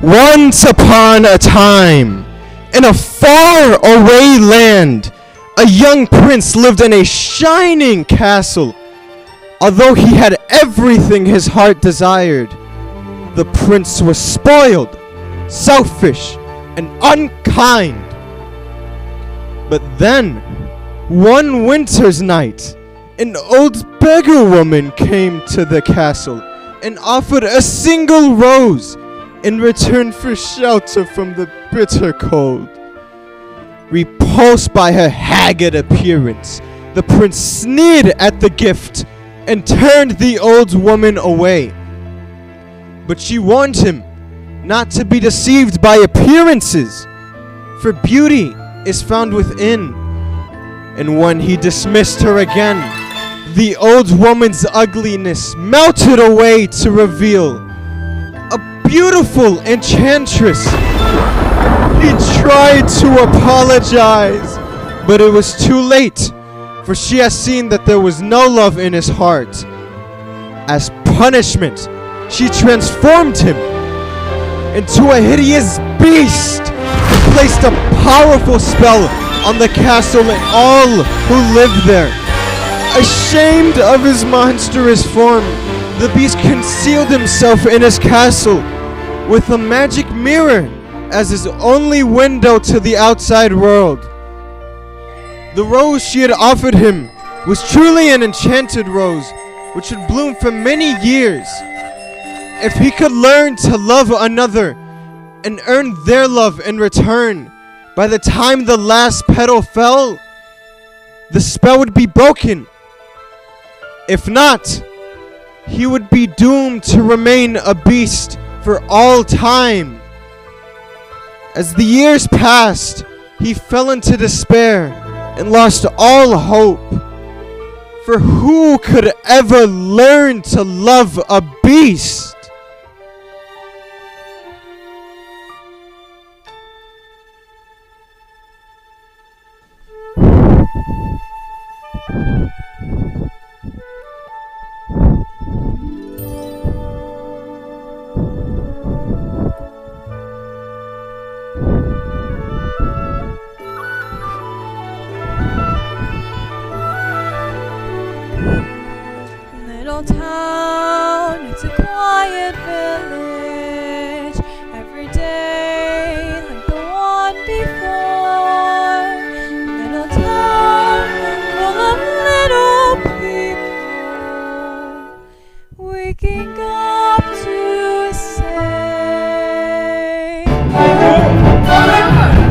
Once upon a time, in a far away land, a young prince lived in a shining castle. Although he had everything his heart desired, the prince was spoiled, selfish, and unkind. But then, one winter's night, an old beggar woman came to the castle and offered a single rose in return for shelter from the bitter cold. Repulsed by her haggard appearance, the prince sneered at the gift and turned the old woman away. But she warned him not to be deceived by appearances, for beauty is found within. And when he dismissed her again, the old woman's ugliness melted away to reveal a beautiful enchantress. He tried to apologize, but it was too late, for she has seen that there was no love in his heart. As punishment, she transformed him into a hideous beast and placed a powerful spell on the castle and all who lived there. Ashamed of his monstrous form, the beast concealed himself in his castle with a magic mirror as his only window to the outside world. The rose she had offered him was truly an enchanted rose, which would bloom for many years. If he could learn to love another and earn their love in return, by the time the last petal fell, the spell would be broken. If not, he would be doomed to remain a beast for all time. As the years passed, he fell into despair and lost all hope. For who could ever learn to love a beast? Little town, it's a quiet village. Every day like the one before. Little town full of little people waking up to say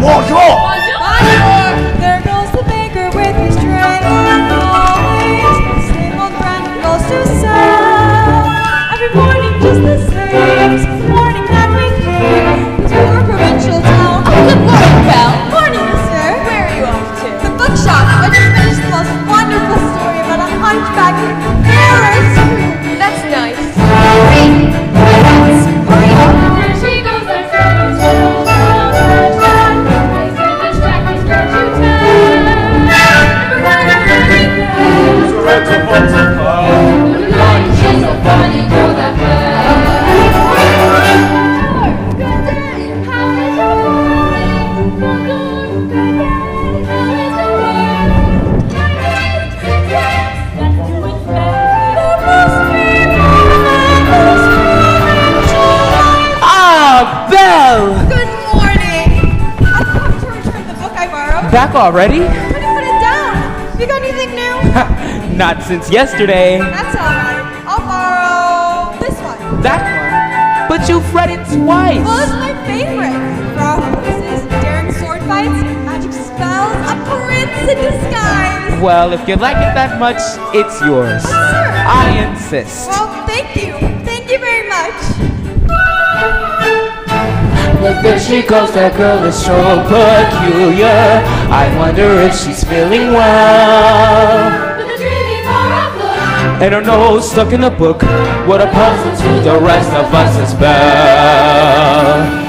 Bonjour! Bonjour! There goes the baker with his tray. Always stable brand goes to sell. Every morning just the same. Since the morning that we came to our provincial town. Oh, good morning, Belle. Morning, mister. Where are you off to? The bookshop. I just finished the most wonderful story about a hunchback in Paris. That's nice. Hurry up. There she goes, there's Rose, Rose, Rose, Rose, Rose. Distract me, start to tell. The line, she's so funny, girl, that Good day, how is your world? Good day, how is your world? That's too much Ah, Belle! Good morning. I've come to return the book I borrowed. Back already? Why did you put it down? You got anything new? Not since yesterday. That's alright. I'll borrow this one. That one? But you've read it twice. Well, it's my favorite. Raw horses, daring sword fights, magic spells, a prince in disguise. Well, if you like it that much, it's yours. Sure. I insist. Well, thank you. Thank you very much. Look, there she goes, that girl is so peculiar. I wonder if she's feeling well. With a dreamy far off look. And her nose stuck in a book. What a puzzle to the rest of us as Belle.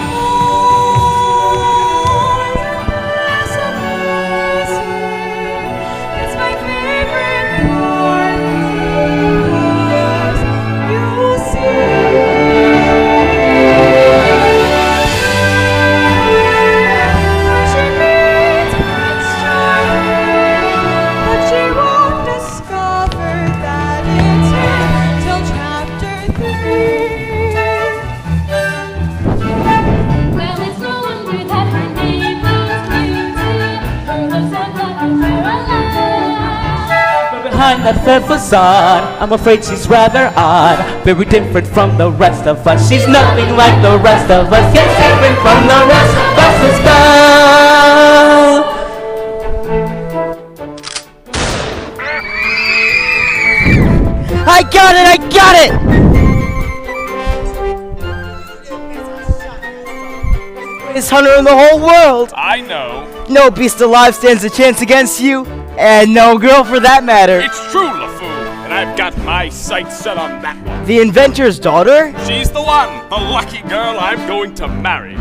It's my favorite part. You see. But behind that fair facade, I'm afraid she's rather odd. Very different from the rest of us. She's nothing like the rest of us. Yes, different from the rest of us as well. I got it! I got it! Greatest hunter in the whole world! I know. No beast alive stands a chance against you, and no girl for that matter. It's true, LeFou, and I've got my sights set on that one. The inventor's daughter? She's the one, the lucky girl I'm going to marry.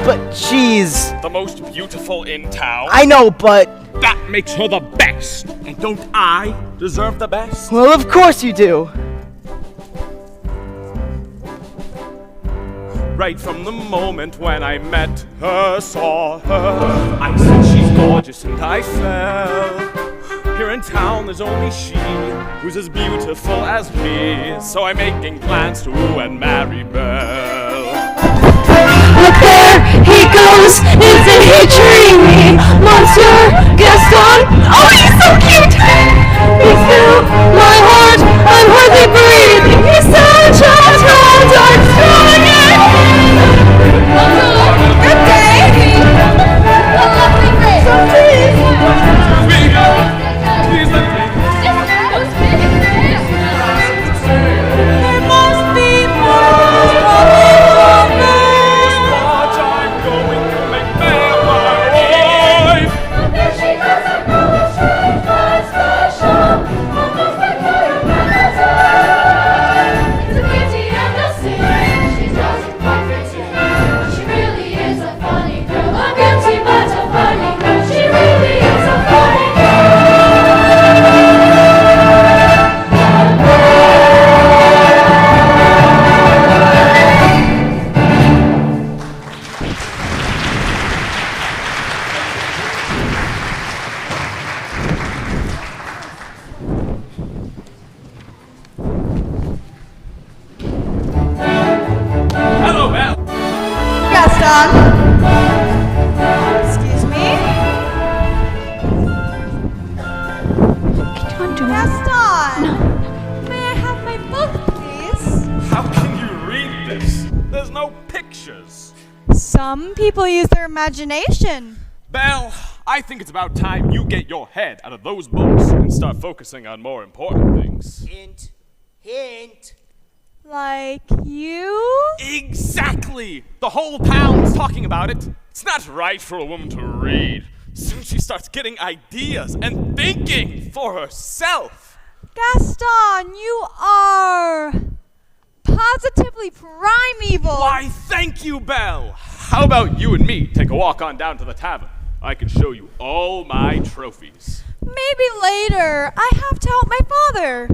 But she's... The most beautiful in town. I know, but... That makes her the best. And don't I deserve the best? Well, of course you do. Right from the moment when I met her, saw her, I said she's gorgeous and I fell. Here in town there's only she who's as beautiful as me. So I'm making plans to woo and marry Belle. Look there, he goes, isn't he dreamy? Monsieur Gaston, oh he's so cute! He filled my heart, I'm hardly breathing. He's such a tall, dark, strong good day! A lovely face! So please! Please let me. There must be more problems. March, I'm going to make Belle my wife. There she goes, I know that she's not special. Almost like Clara Valentine. It's a beauty and a sin. She doesn't quite fit in. She really is a funny girl. A beauty but a funny girl. She really is a funny girl. Hello, Belle. Gaston. Excuse me. Gaston. May I have my book, please? How can you read this? There's no pictures. Some people use their imagination. Belle, I think it's about time you get your head out of those books and start focusing on more important things. Hint. Hint. Like you? Exactly! The whole town's talking about it. It's not right for a woman to read. Soon she starts getting ideas and thinking for herself. Gaston, you are positively primeval. Why, thank you, Belle. How about you and me take a walk on down to the tavern? I can show you all my trophies. Maybe later. I have to help my father.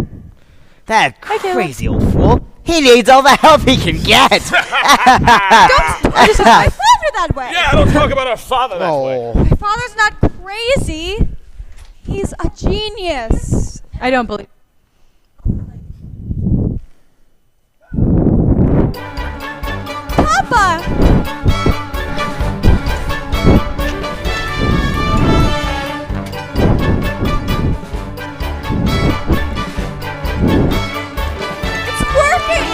That crazy old fool. He needs all the help he can get. Don't talk to my father that way. Yeah, don't talk about our father that way. My father's not crazy. He's a genius. I don't believe. Papa! It's working!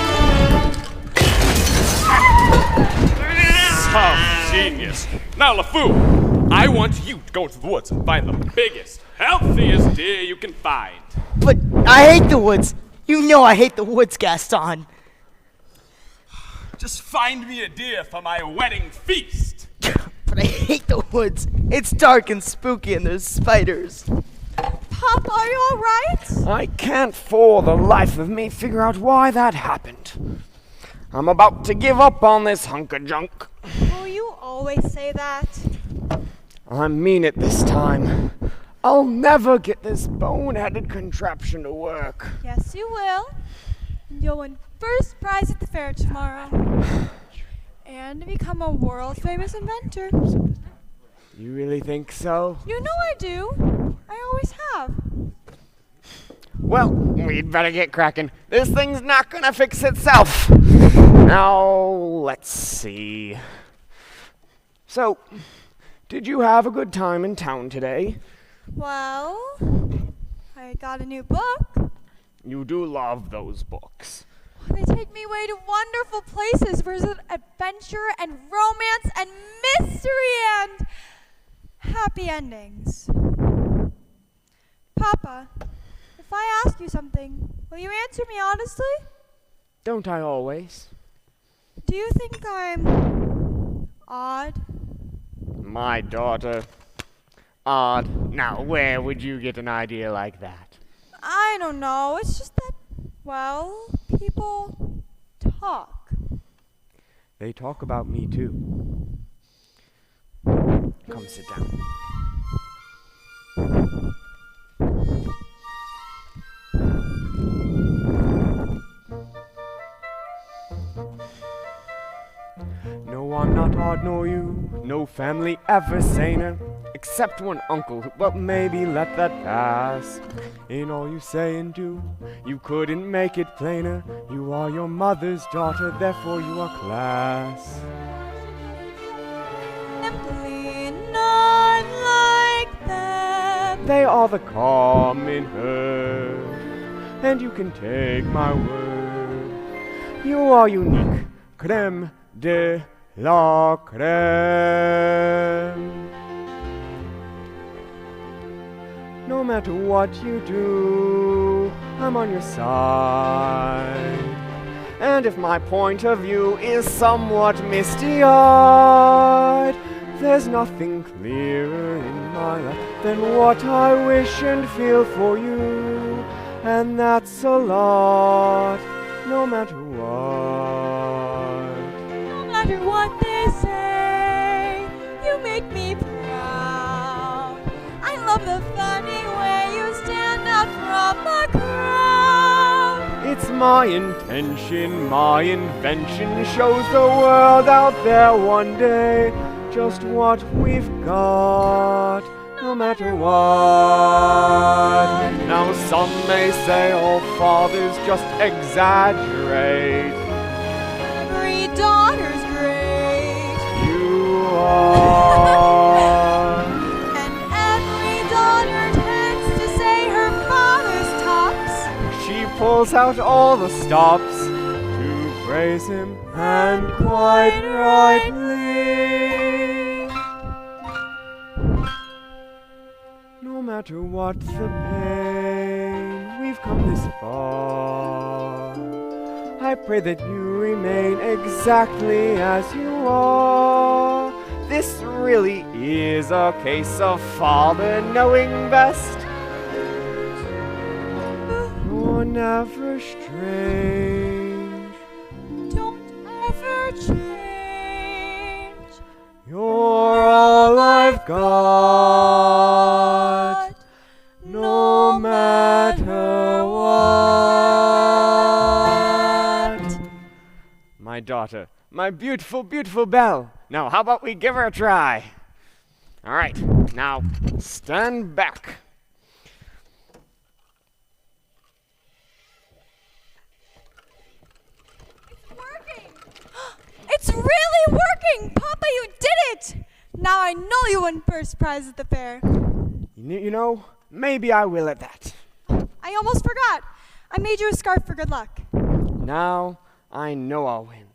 Some genius. Now, LeFou, I want you to go into the woods and find the biggest, healthiest deer you can find. But I hate the woods. You know I hate the woods, Gaston. Just find me a deer for my wedding feast. But I hate the woods. It's dark and spooky and there's spiders. Papa, are you alright? I can't for the life of me figure out why that happened. I'm about to give up on this hunk of junk. Oh, you always say that. I mean it this time. I'll never get this bone-headed contraption to work. Yes, you will. And you'll win first prize at the fair tomorrow. And become a world-famous inventor. You really think so? You know I do. I always have. Well, we'd better get cracking. This thing's not gonna fix itself. Now, let's see. So, did you have a good time in town today? Well, I got a new book. You do love those books. They take me away to wonderful places for adventure and romance and mystery and happy endings. Papa, if I ask you something, will you answer me honestly? Don't I always? Do you think I'm odd? My daughter. Odd. Now, where would you get an idea like that? I don't know. It's just that, well, people talk. They talk about me too. Come sit down. No, I'm not odd nor you. No family ever saner. Except one uncle who, well, maybe let that pass. In all you say and do, you couldn't make it plainer. You are your mother's daughter, therefore you are class. Simply not like them. They are the common herd, and you can take my word. You are unique, creme de la creme. No matter what you do, I'm on your side. And if my point of view is somewhat misty-eyed, there's nothing clearer in my life than what I wish and feel for you. And that's a lot, no matter what. No matter what they say, you make me proud. I love the funny way you stand out from the crowd. It's my intention, my invention shows the world out there one day just what we've got, no matter what. Now some may say all fathers just exaggerate. 3 daughters great. You are. And every daughter tends to say her father's tops. She pulls out all the stops to praise him, and quite rightly. No matter what the pain, we've come this far. I pray that you remain exactly as you are. This really is a case of father knowing best. You're never strange. Don't ever change. You're all I've got, no matter what. My daughter, my beautiful, beautiful Belle. Now, how about we give her a try? All right, now stand back. It's really working! Papa, you did it! Now I know you won first prize at the fair. You know, maybe I will at that. I almost forgot. I made you a scarf for good luck. Now I know I'll win.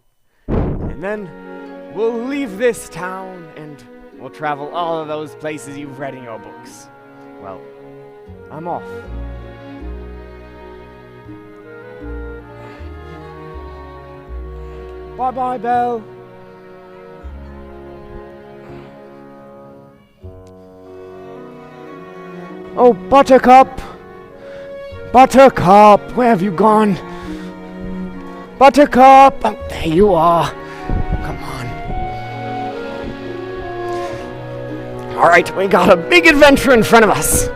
And then we'll leave this town and we'll travel all of those places you've read in your books. Well, I'm off. Bye-bye, Belle. Oh, Buttercup! Buttercup, where have you gone? Buttercup! Oh, there you are. Come on. All right, we got a big adventure in front of us.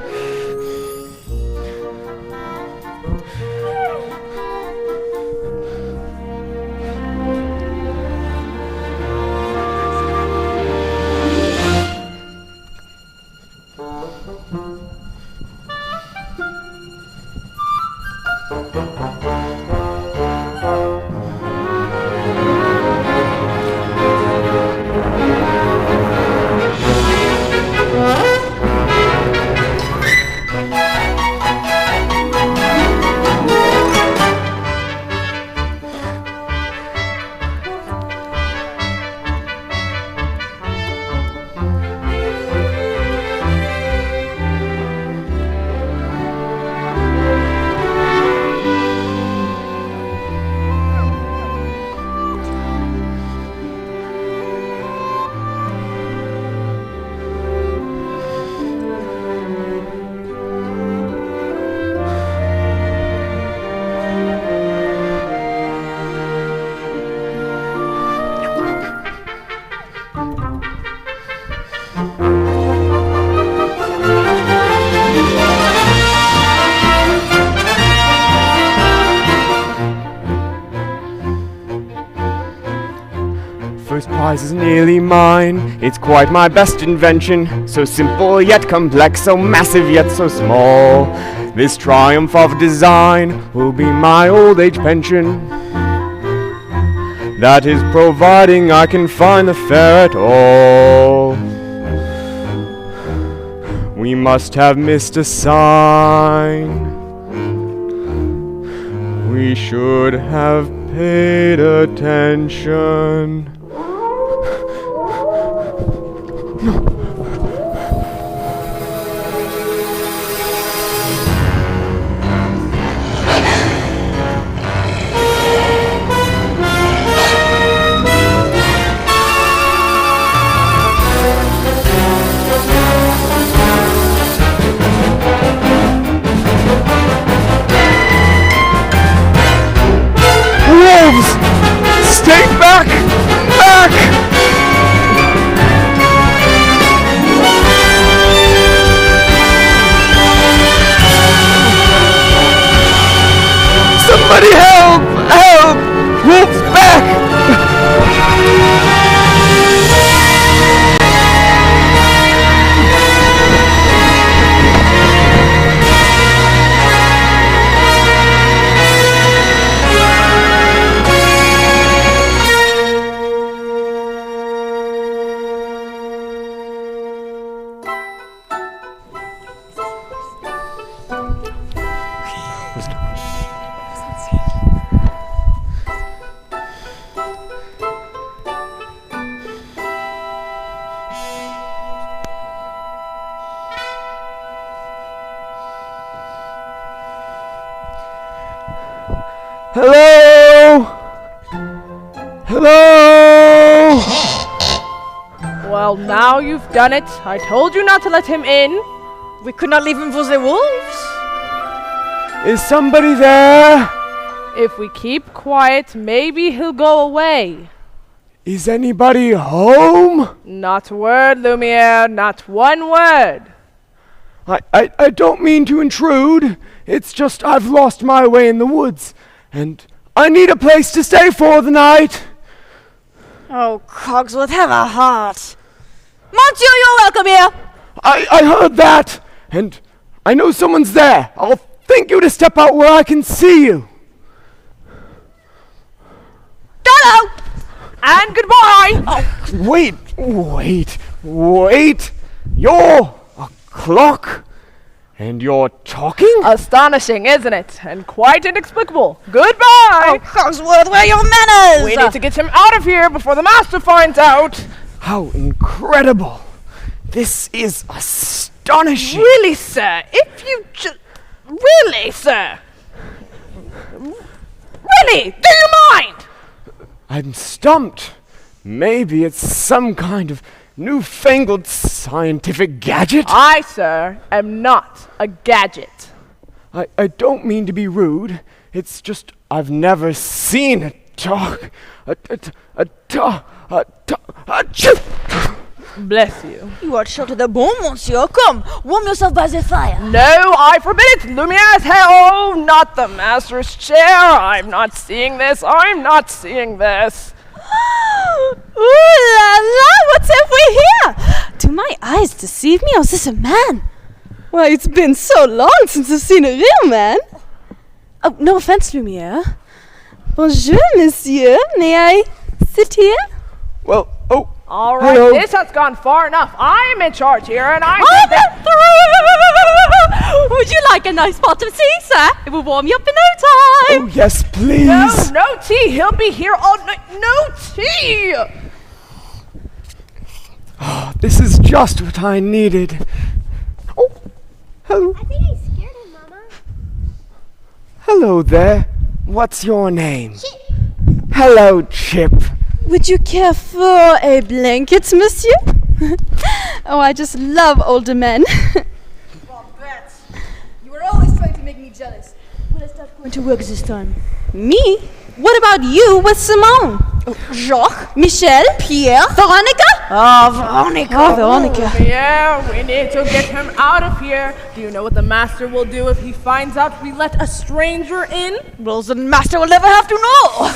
size is nearly mine. It's quite my best invention. So simple yet complex, so massive yet so small. This triumph of design will be my old age pension. That is providing I can find the fare at all. We must have missed a sign. We should have paid attention. Wolves! Stay back! Back! Somebody help! Help! Wolves back! Hello? Hello? Well, now you've done it. I told you not to let him in. We could not leave him for the wolves. Is somebody there? If we keep quiet, maybe he'll go away. Is anybody home? Not a word, Lumiere, not one word. I don't mean to intrude. It's just I've lost my way in the woods, and I need a place to stay for the night. Oh, Cogsworth, have a heart. Monsieur, you're welcome here. I heard that, and I know someone's there. I'll thank you to step out where I can see you. Hello. And goodbye! Wait. You're a clock? And you're talking? Astonishing, isn't it? And quite inexplicable. Goodbye! Oh, Cogsworth, where are your manners? We need to get him out of here before the master finds out. How incredible. This is astonishing. Really, sir? If you just... Really, sir? Really? Do you mind? I'm stumped. Maybe it's some kind of newfangled scientific gadget? I, sir, am not a gadget. I don't mean to be rude. It's just I've never seen a talk. Bless you. You are short of the bone, monsieur. Come, warm yourself by the fire. No, I forbid it. Lumiere's hair. Oh, not the master's chair. I'm not seeing this. I'm not seeing this. Ooh la la, what have we here? Do my eyes deceive me, or is this a man? Why, it's been so long since I've seen a real man. Oh, no offense, Lumiere. Bonjour, monsieur. May I sit here? Well, All right, hello. This has gone far enough. I'm in charge here, and I Oh, think that... Would you like a nice pot of tea, sir? It will warm you up in no time. Oh, yes, please. No tea. He'll be here all night. No tea. This is just what I needed. Oh, hello. I think I scared him, Mama. Hello there. What's your name? Chip. Hello, Chip. Would you care for a blanket, monsieur? Oh, I just love older men. Babette, you were always trying to make me jealous. When I start going to work this time. Me? What about you with Simone? Jacques? Michel? Pierre? Veronica? Veronica. Oh, Veronica. Yeah, we need to get him out of here. Do you know what the master will do if he finds out we let a stranger in? Well, the master will never have to know.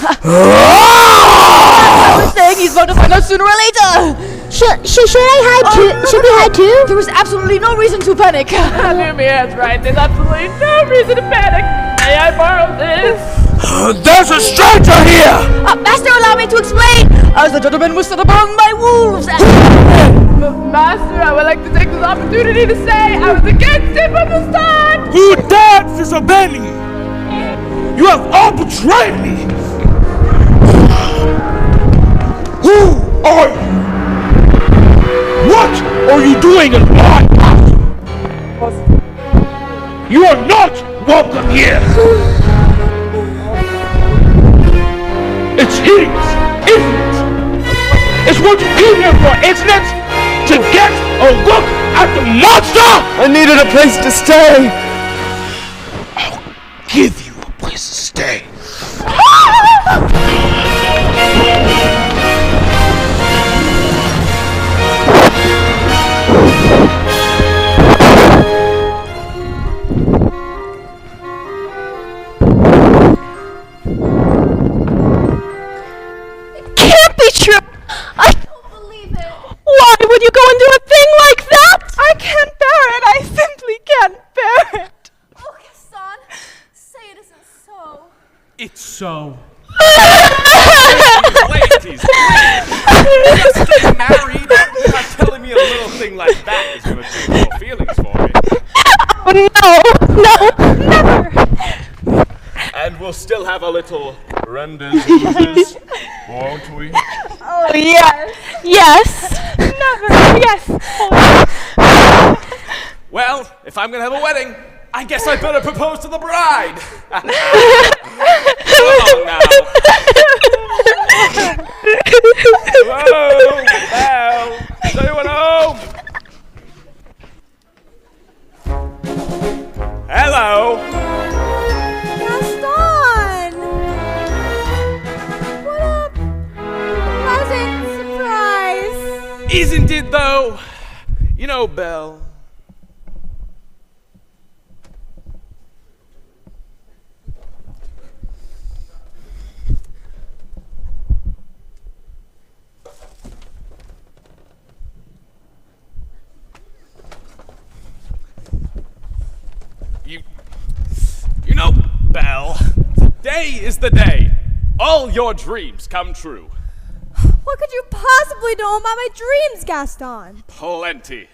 I was saying he's going to find out sooner or later. Should I hide too? Should we hide too? There is absolutely no reason to panic. Lumiere's right. There's absolutely no reason to panic. May I borrow this? There's a stranger here! Master, allow me to explain. As the gentleman was set upon by wolves. Master, I would like to take this opportunity to say I was against it from the start. Who dared disobey me? You have all betrayed me! Who are you? What are you doing in my house? You are not welcome here! It's hideous, isn't it? It's what you came here for, isn't it? To get a look at the monster! I needed a place to stay. I'll give you a place to stay. Can't be true. I Don't believe it. Why would you go and do a thing like that? I can't bear it. I simply can't bear it. Oh, Gaston, say it isn't so. It's so. Ladies, just getting married. You're not telling me a little thing like that is going to change your feelings for me. Oh, no, never. And we'll still have a little rendezvous, won't we? Oh, yes. Never. Yes. Well, if I'm going to have a wedding, I guess I better propose to the bride. Come on now. Hello, Belle. Is anyone home? Hello. Gaston! What a pleasant surprise. Isn't it though? You know, Belle. You know, Belle, today is the day all your dreams come true. What could you possibly know about my dreams, Gaston? Plenty.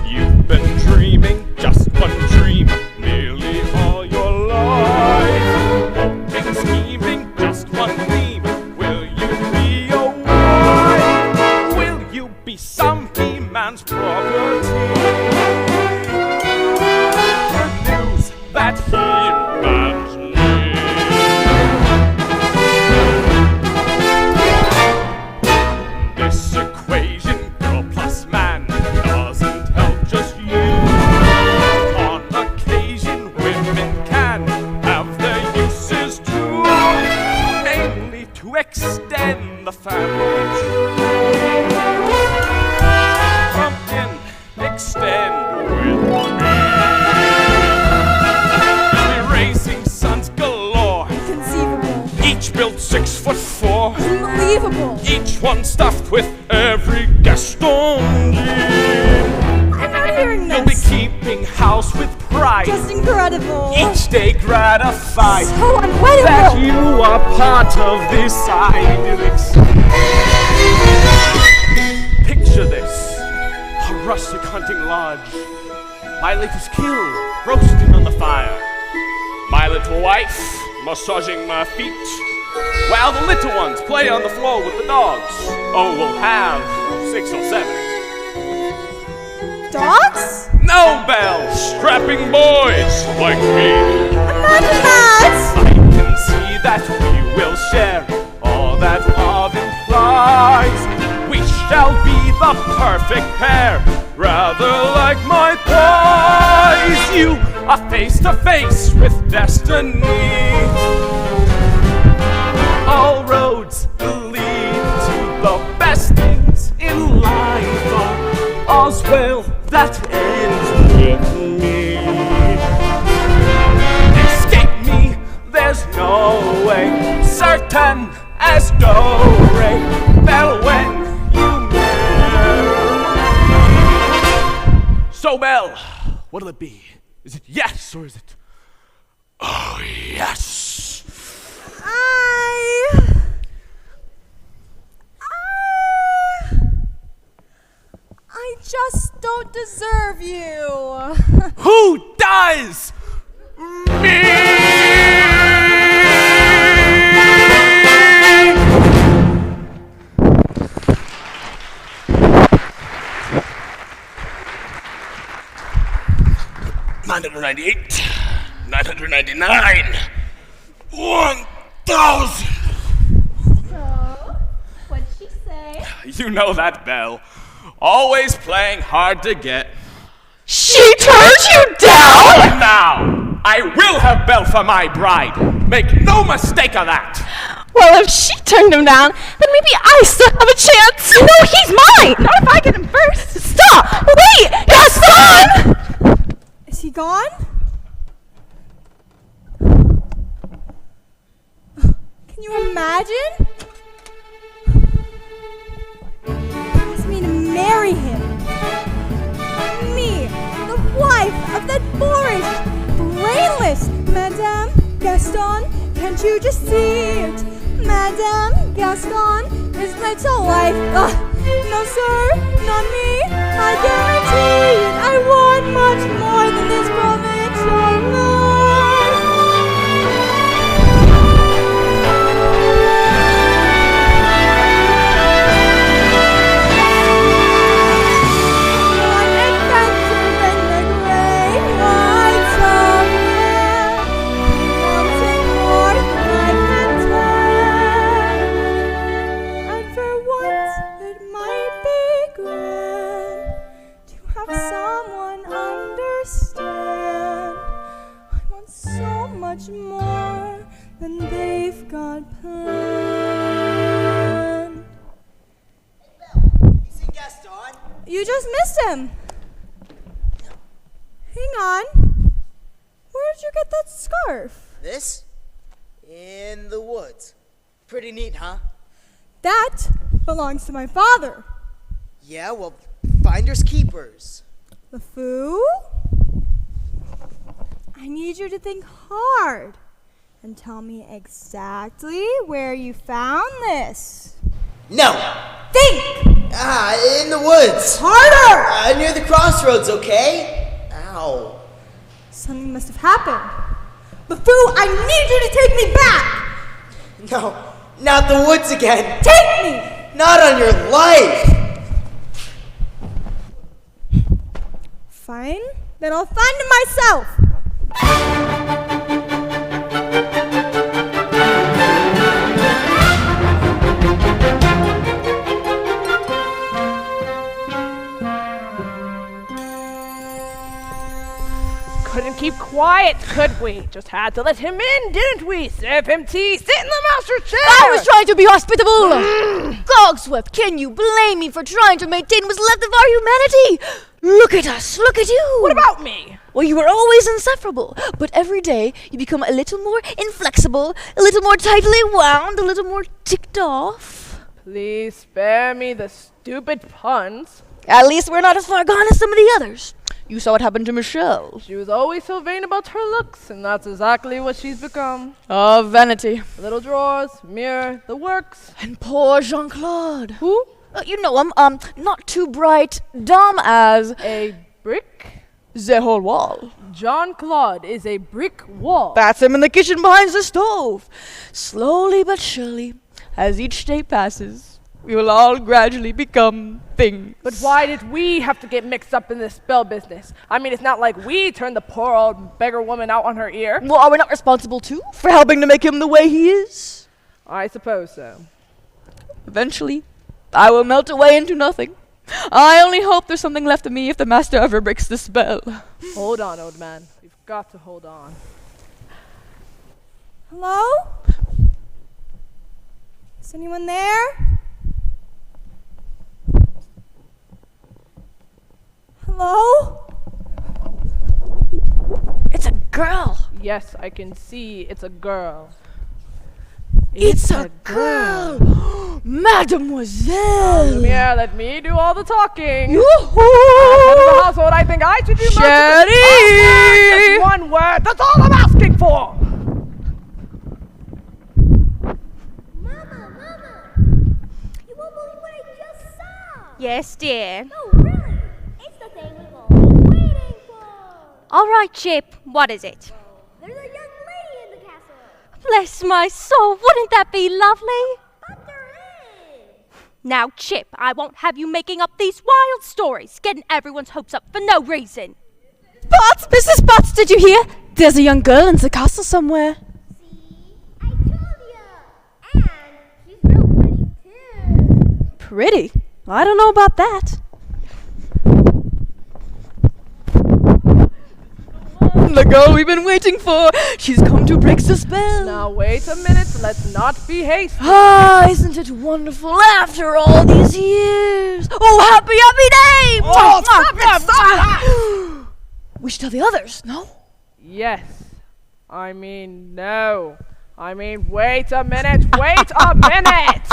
You've been dreaming just one dream nearly all your life. Hoping, scheming, just one theme. Will you be a wife? Will you be some He-Man's property? Good news that He-Man's near. This equation, girl plus man, doesn't help just you. On occasion, women can have their uses too, mainly to extend the family tree. Come in, extend with me. We'll be raising sons galore, Inconceivable. each built 6'4". Unbelievable. Each one stuffed with every Gaston dream. I'm not hearing You'll be this. keeping house with pride, Just incredible. each day gratified So that unwettable. you are part of this idyllic scene. Picture this, a rustic hunting lodge. My latest kill roasting on the fire. My little wife massaging my feet, while the little ones play on the floor with the dogs. Oh, we'll have 6 or 7. Dogs? No, Belle, strapping boys like me. Imagine that. I can see that we will share all that love implies. We shall be the perfect pair, rather like my thighs. You are face to face with destiny. All roads lead to the best things in life. All's well that ends with me. Escape me, there's no way. Certain as do-re, bell when you marry. So, Belle, what'll it be? Is it yes or is it oh yes? I just don't deserve you. Who does? $998, $999, $1,000. So, what'd she say? You know that, Belle. Always playing hard to get. She turned you down? Now, I will have Belle for my bride. Make no mistake of that. Well, if she turned him down, then maybe I still have a chance. No, he's mine! Not if I get him first. Stop! Wait! Gaston! Is he gone? Can you imagine? He asked me to marry him. Me, the wife of that boorish, brainless Madame Gaston. Can't you just see it? Madame Gaston, his little wife. No, sir, not me. I guarantee it. I want much more than this provincial life. One adventure than the great white summer. Wanting more than I can tell. And for once it might be grand to have someone understand. I want so much more than they've got planned. You seen Gaston? You just missed him. Hang on. Where did you get that scarf? This? In the woods. Pretty neat, huh? That belongs to my father. Yeah, well, finders keepers. The Foo? I need you to think hard and tell me exactly where you found this. No! Think! In the woods. Harder! Near the crossroads, okay? Ow. Something must have happened. The Foo, I need you to take me back! No, not the woods again. Take me! Not on your life. Fine, then I'll find him myself. Couldn't keep quiet, could we? Just had to let him in, didn't we? Serve him tea, sit in the master's chair! I was trying to be hospitable! Cogsworth, can you blame me for trying to maintain what's left of our humanity? Look at us, look at you! What about me? Well, you were always insufferable, but every day you become a little more inflexible, a little more tightly wound, a little more ticked off. Please spare me the stupid puns. At least we're not as far gone as some of the others. You saw what happened to Michelle. She was always so vain about her looks, and that's exactly what she's become. Vanity. Little drawers, mirror, the works. And poor Jean-Claude. Who? You know him, not too bright, dumb as A brick? the whole wall. John Claude is a brick wall. That's him in the kitchen behind the stove. Slowly but surely, as each day passes, we will all gradually become things. But why did we have to get mixed up in this spell business? I mean, it's not like we turned the poor old beggar woman out on her ear. Well, are we not responsible too for helping to make him the way he is? I suppose so. Eventually, I will melt away into nothing. I only hope there's something left of me if the master ever breaks the spell. Hold on, old man. We've got to hold on. Hello? Is anyone there? Hello? It's a girl. Yes, I can see it's a girl. It's a girl. Mademoiselle. Lumiere, let me do all the talking. Yoo-hoo. As head of the household, I think I should do most of Sherry. the Just one word. That's all I'm asking for. Mama, you won't believe what I just saw. Yes, dear. No, really, it's the thing we've all been waiting for. All right, Chip, what is it? There's a young lady in the castle. Bless my soul, wouldn't that be lovely? But there is. Now, Chip, I won't have you making up these wild stories, getting everyone's hopes up for no reason. Potts, Mrs. Potts, did you hear? There's a young girl in the castle somewhere. See, I told you. And she's real pretty too. Pretty? I don't know about that. The girl we've been waiting for. She's come to break the spell. Now wait a minute. Let's not be hasty. Ah, isn't it wonderful after all these years? Oh, happy day! Oh, stop it! We should tell the others, no? Yes. I mean, no. I mean, wait a minute. Wait a minute.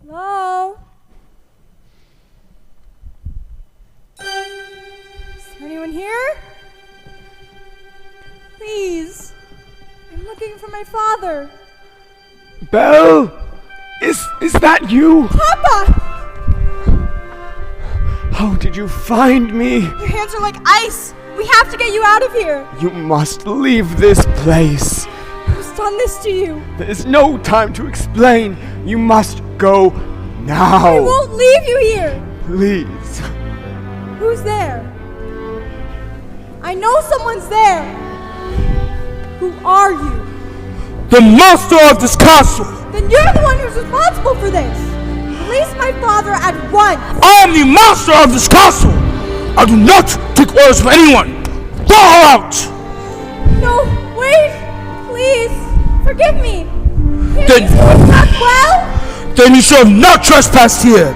Hello? Is there anyone here? Please. I'm looking for my father. Belle! Is that you? Papa! How did you find me? Your hands are like ice. We have to get you out of here. You must leave this place. Who's done this to you? There's no time to explain. You must go now. I won't leave you here. Please. Who's there? I know someone's there. Who are you? The master of this castle! Then you're the one who's responsible for this. Release my father at once. I am the master of this castle! I do not take orders from anyone! Throw her out! No, wait. Please, forgive me. Then- Is he not well? Then you shall not trespass here!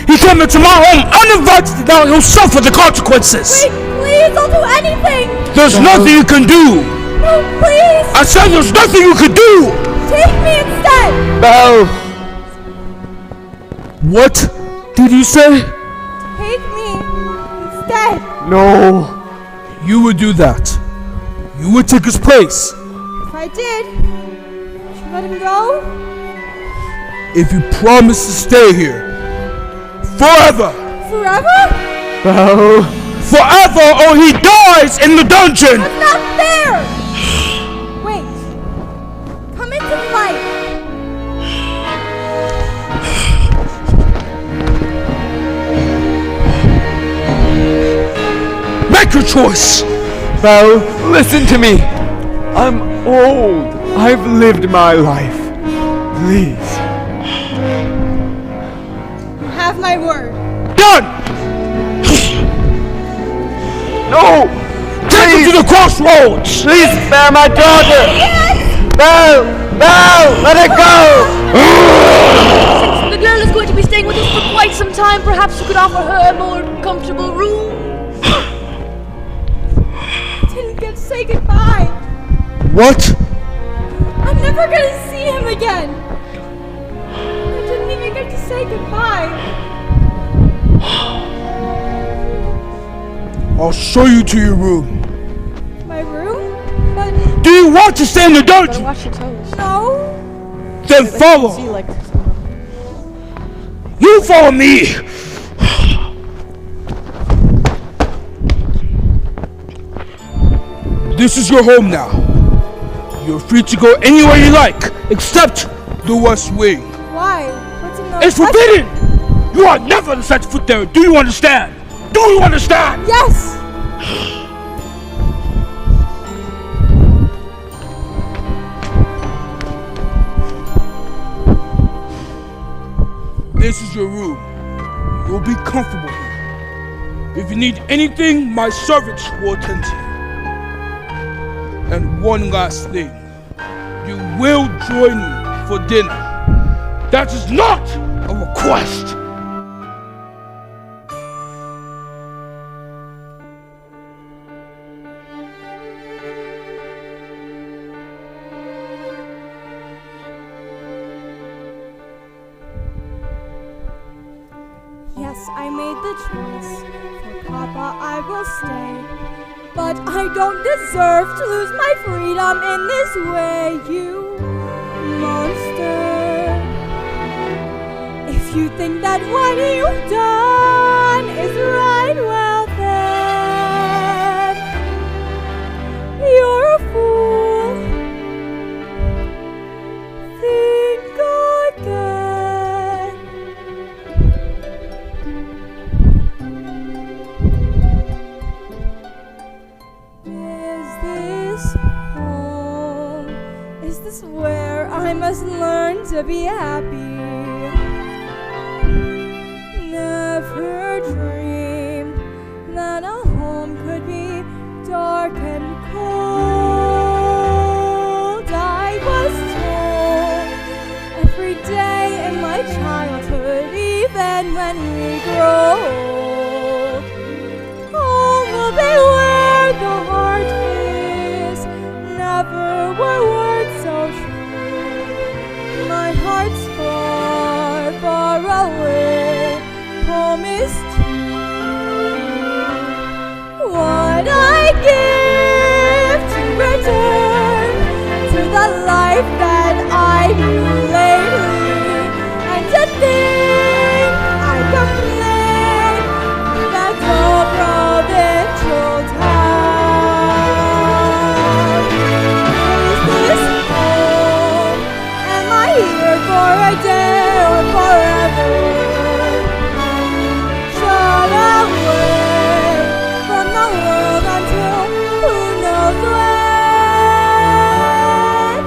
He came into my home uninvited, now he'll suffer the consequences! Wait, please, I'll do anything. There's nothing you can do! No, please. I said there's nothing you can do! Take me instead. Belle! What did you say? Take me instead. No. You would do that. You would take his place. If I did, would you let him go? If you promise to stay here. Forever! Forever? Belle! Forever or he dies in the dungeon! I'm not there. Wait. Come into the light. Make your choice! Belle, listen to me. I'm old. I've lived my life. Please. You have my word. Done! No! Take him to the crossroads! Please spare my daughter! Belle! Belle! Let her go! The girl is going to be staying with us for quite some time. Perhaps you could offer her a more comfortable room. I didn't get to say goodbye. What? I'm never gonna see him again. I didn't even get to say goodbye. I'll show you to your room. My room? But Do you want to stay in the dungeon? Watch your toes. no. Then follow! See, like, You follow me! This is your home now. You're free to go anywhere you like, except the West Wing. Why? What's in the It's forbidden! You are never to set foot there. Do you understand? Do you understand? Yes. This is your room. You'll be comfortable here. If you need anything, my servants will attend to you. And one last thing. You will join me for dinner. That is not a request. Yes, I made the choice. For Papa, I will stay. But I don't deserve to lose my freedom in this way, you monster. If you think that what you've done is right, well then, you're a fool. Think again. Is this home? Is this where I must learn to be happy? Never dreamed that a home could be dark and cold. I was told every day in my childhood, even when we grow old, home will be where the heart is. Never were words so true. My heart's far, far away. Home is what I give to return to the life that I knew lately, and to think I complain that old provincial town. Is this home? Am I here for a day or forever? Shut away from the world until who knows when.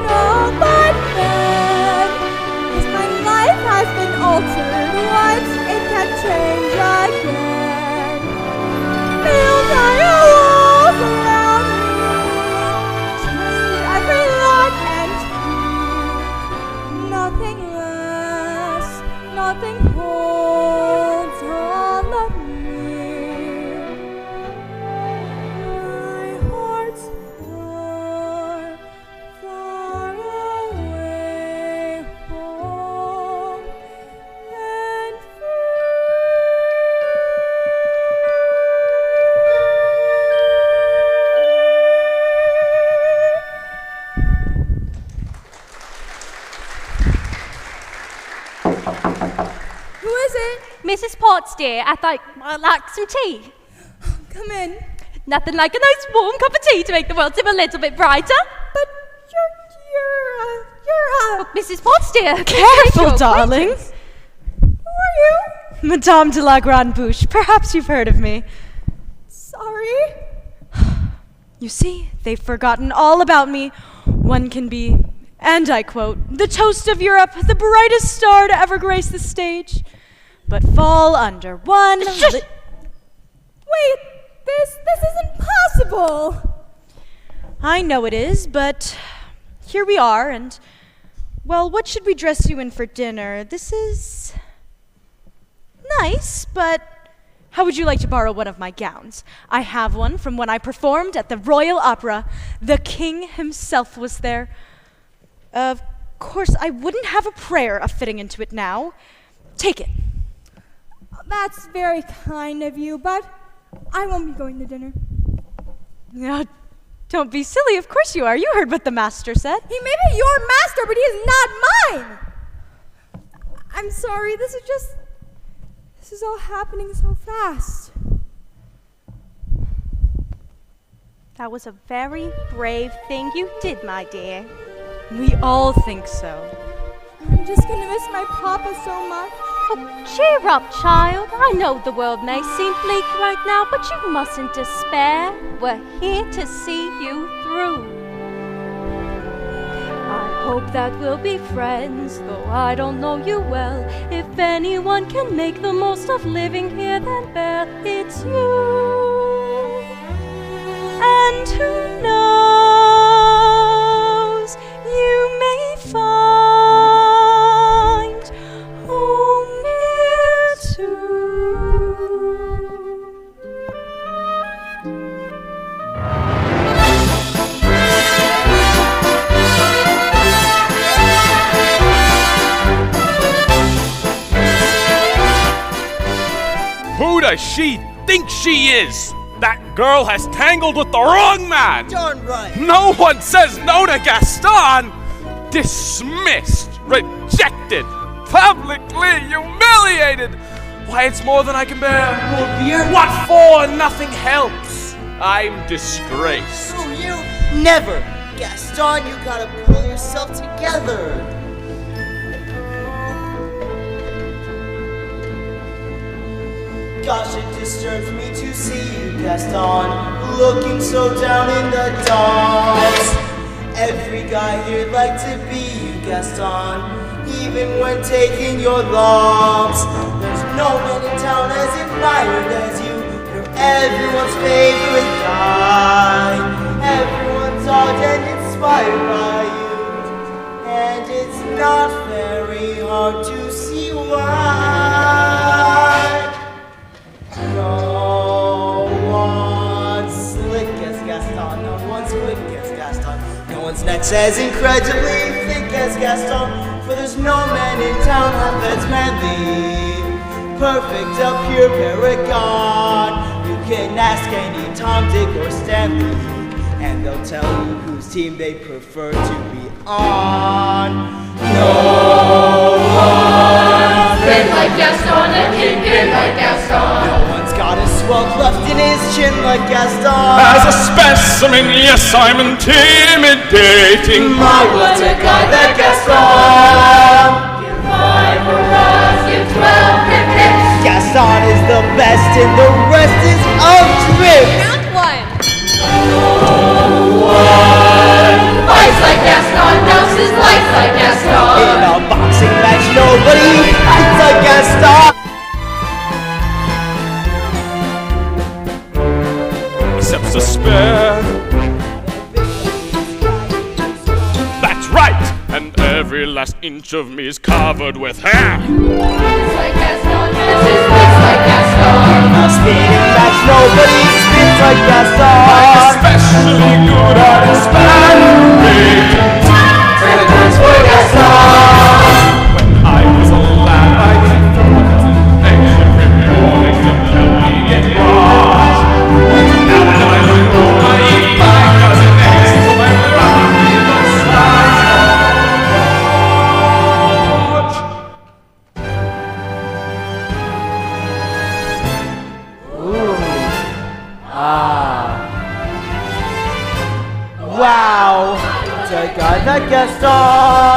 Oh, but then, as my life has been altered once, it can change again. Build higher walls around me, change every lock and key. Nothing lasts, nothing holds on of me. My heart's far, far away, home and Who is it? Mrs. Potts, dear, I thought I'd like some tea. Come in. Nothing like a nice warm cup of tea to make the world seem a little bit brighter. But you're Mrs. Potts, dear. Careful, darling. Who are you? Madame de la Grande Bouche. Perhaps you've heard of me. Sorry. You see, they've forgotten all about me. One can be, and I quote, the toast of Europe, the brightest star to ever grace the stage, but fall under one. Wait, this isn't possible. I know it is, but here we are, and, well, what should we dress you in for dinner? This is nice, but how would you like to borrow one of my gowns? I have one from when I performed at the Royal Opera. The king himself was there. Of course, I wouldn't have a prayer of fitting into it now. Take it. That's very kind of you, but I won't be going to dinner. Now, don't be silly. Of course you are. You heard what the master said. He may be your master, but he is not mine. I'm sorry. This is all happening so fast. That was a very brave thing you did, my dear. We all think so. I'm just gonna miss my papa so much. Oh, cheer up, child. I know the world may seem bleak right now, but you mustn't despair. We're here to see you through. I hope that we'll be friends, though I don't know you well. If anyone can make the most of living here, then Beth, it's you. And who knows, you may find home here too. Who does she think she is? That girl has tangled with the wrong man! Darn right. No one says no to Gaston! Dismissed, rejected, publicly humiliated! Why, it's more than I can bear. More beer? What for? Nothing helps. I'm disgraced. Oh, you never. Gaston, you gotta pull yourself together. Gosh, it disturbs me to see you, Gaston, looking so down in the dumps. Every guy here'd like to be you, Gaston, even when taking your lumps. There's no man in town as admired as you. You're everyone's favorite guy. Everyone's awed and inspired by you. And it's not very hard to see why. No one's slick as Gaston, no one's quick as Gaston, no one's next as incredibly thick as Gaston, for there's no man in town half as manly, perfect, a pure paragon. You can ask any Tom, Dick, or Stanley, and they'll tell you whose team they prefer to be on. No one's Been like Gaston, a king been like Gaston. No one's got a swell cleft in his chin like Gaston. As a specimen, yes, I'm intimidating. My, what a guy that Gaston! Give 5 for us, give 12 for pitch. Gaston is the best and the rest is of drip. Round one. Fights like Gaston, knows his life like Gaston. In a boxing match, nobody fights like Gaston. Except despair. That's right! And every last inch of me is covered with hair. It's like Gaston, knows his life like Gaston. In a spinning match, nobody spins like I'm Gaston. especially good at expanding. Turn the dance for Gaston. When I was a lad, I came from Wellington. Every morning to help me get washed. Now that I know I eat my cousin eggs till I'm rocking in the slides. Wow, the guy that Gaston.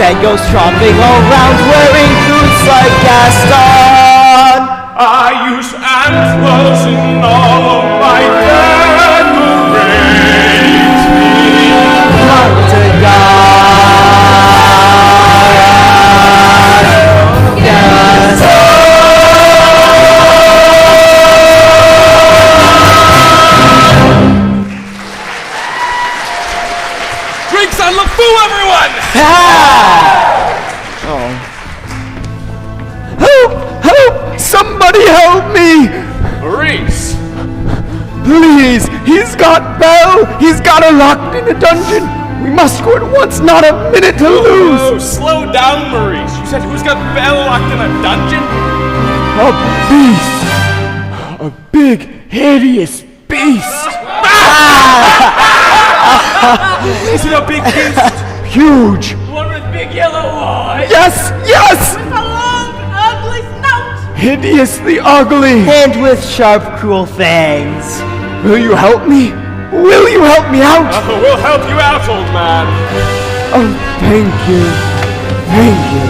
then goes tromping around wearing boots like Gaston. I use antlers in all of my decorating. What a guy! Gaston. Drinks on LeFou, everyone! Help! Somebody help me! Maurice! Please! He's got Belle! He's got her locked in a dungeon! We must go at once, not a minute to lose! Oh, slow down, Maurice. You said who's got Belle locked in a dungeon? A beast! A big, hideous beast! Is it a big beast? Huge! One with big yellow eyes. Yes! Yes! With a long, ugly snout. Hideously ugly! And with sharp, cruel fangs. Will you help me? Will you help me out? We'll help you out, old man. Oh, thank you. Thank you.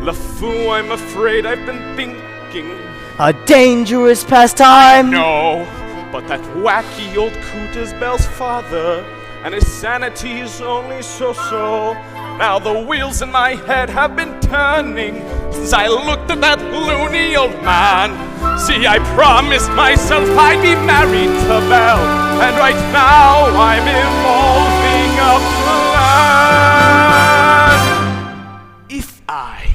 LeFou, I'm afraid I've been thinking. A dangerous pastime. No, but that wacky old coot is Belle's father, and his sanity is only so-so. Now the wheels in my head have been turning since I looked at that loony old man. See, I promised myself I'd be married to Belle, and right now I'm evolving a plan. If I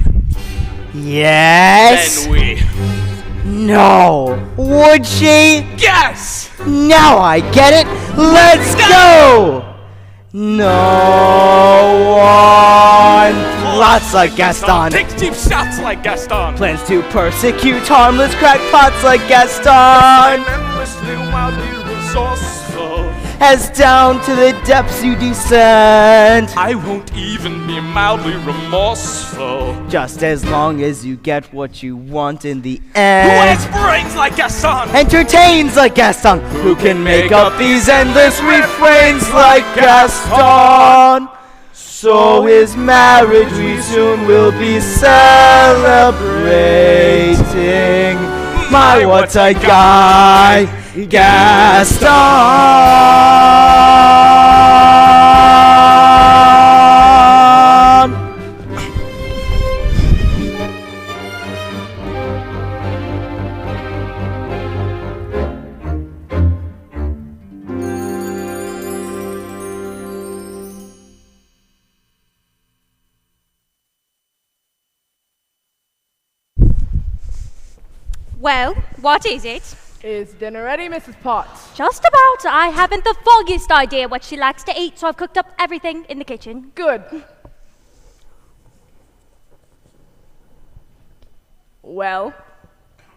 Yes. Then we. No. Would she? Yes! Now I get it. Let's go. No one plots like Gaston. Takes deep shots like Gaston. Plans to persecute harmless crackpots like Gaston. I'm endlessly wildly resourceful. As down to the depths you descend. I won't even be mildly remorseful. Just as long as you get what you want in the Who end. has brains like Gaston? Entertains like Gaston. Who can make up these endless refrains like Gaston? So is marriage, we soon will be celebrating. My what a guy, Gaston. Well, what is it? Is dinner ready, Mrs. Potts? Just about. I haven't the foggiest idea what she likes to eat, so I've cooked up everything in the kitchen. Good. Well,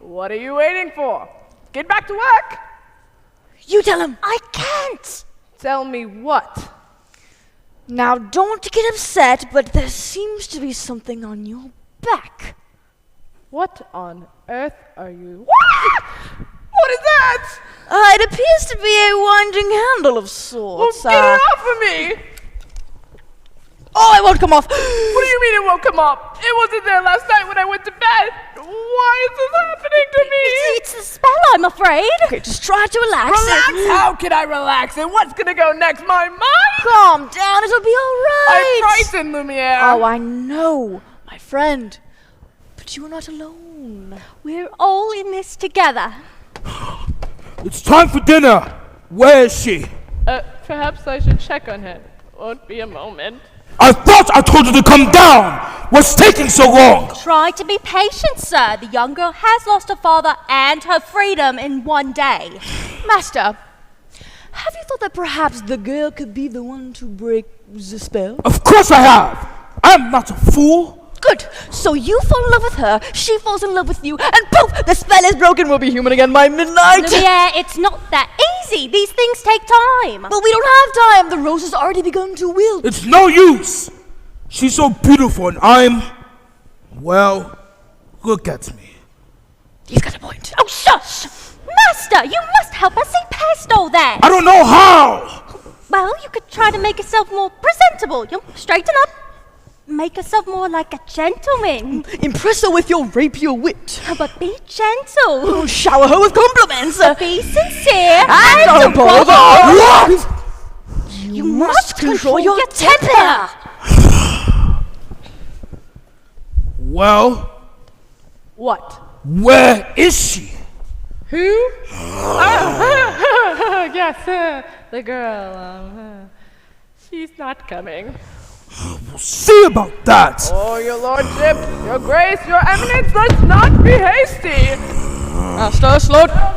what are you waiting for? Get back to work! You tell him. I can't! Tell me what? Now, don't get upset, but there seems to be something on your back. What on earth are you? What is that? It appears to be a winding handle of sorts. Well, get it off of me! Oh, it won't come off. What do you mean it won't come up? It wasn't there last night when I went to bed. Why is this happening to me? It's the spell, I'm afraid. Okay, just try to relax. Relax? How can I relax? And what's gonna go next? My mind? Calm down, it'll be all right. I'm frightened, Lumiere. Oh, I know, my friend. But you are not alone. We're all in this together. It's time for dinner. Where is she? Perhaps I should check on her. Won't be a moment. I thought I told you to come down. What's taking so long? Try to be patient, sir. The young girl has lost her father and her freedom in one day. Master, have you thought that perhaps the girl could be the one to break the spell? Of course I have. I'm not a fool. Good. So you fall in love with her, she falls in love with you, and poof! The spell is broken. We'll be human again by midnight. Yeah, it's not that easy. These things take time. But we don't have time. The rose has already begun to wilt. It's no use. She's so beautiful and I'm, well, look at me. He's got a point. Oh, shush! Master, you must help us see past all that. I don't know how! Well, you could try to make yourself more presentable. You straighten up. Make yourself more like a gentleman. Impress her with your rapier wit. But be gentle. Shower her with compliments. Be sincere. And don't bother. What? You must control your temper. Well, What? where is she? Who? Yes, the girl. She's not coming. We'll see about that. Oh, your lordship, your grace, your eminence, let's not be hasty. Master, slow down.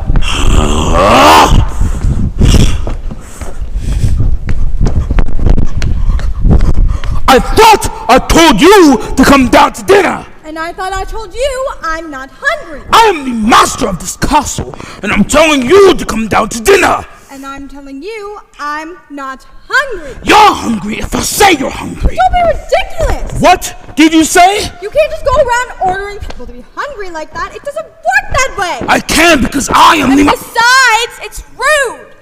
I thought I told you to come down to dinner. And I thought I told you I'm not hungry. I am the master of this castle, and I'm telling you to come down to dinner. And I'm telling you I'm not hungry. You're hungry if I say you're hungry. Don't be ridiculous. What did you say? You can't just go around ordering people to be hungry like that. It doesn't work that way. I can because I am the Besides, it's rude.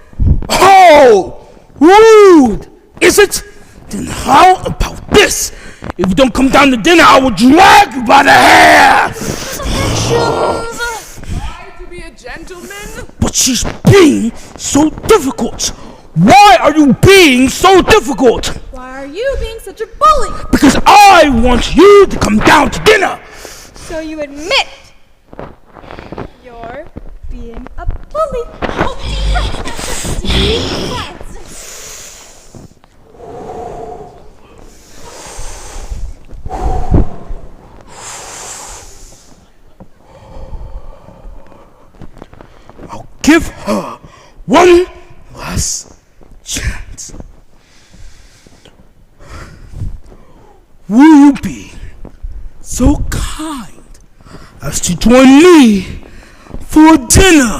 Oh, rude. Is it? Then how about this? If you don't come down to dinner, I will drag you by the hair. Try to be a gentleman. But she's being so difficult. Why are you being so difficult? Why are you being such a bully? Because I want you to come down to dinner. So you admit you're being a bully. Oh, I'll give her one last chance. Will you be so kind as to join me for dinner?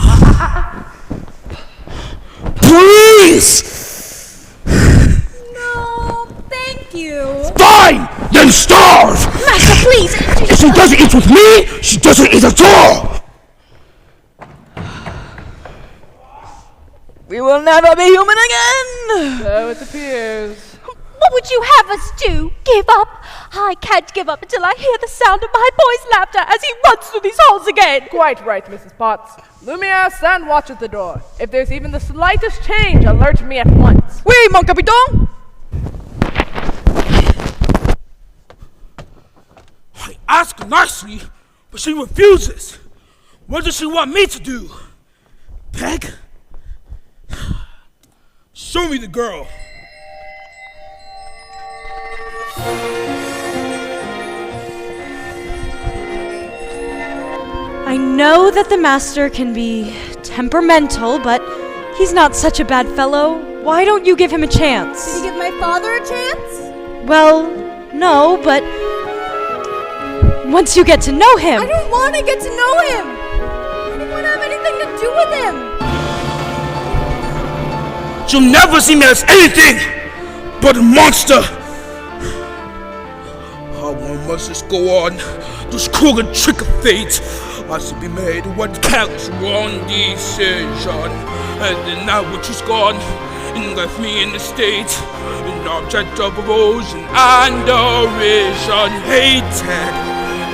Please! no, thank you. Fine! Then starve! Master, please. If she doesn't eat with me, she doesn't eat at all! We will never be human again. So it appears. What would you have us do? Give up? I can't give up until I hear the sound of my boy's laughter as he runs through these halls again. Quite right, Mrs. Potts. Lumiere, stand watch at the door. If there's even the slightest change, alert me at once. Oui, mon capitaine. I ask nicely, but she refuses. What does she want me to do? Beg? Show me the girl. I know that the master can be temperamental, but he's not such a bad fellow. Why don't you give him a chance? Did you give my father a chance? Well, no, but once you get to know him. I don't want to get to know him. I don't want to have anything to do with him. She'll never see me as anything but a monster. How long must this go on? This cruel and trick of fate. I should be made one careless wrong decision, and then now when she's gone and left me in the state, an object of erosion and derision. Hated,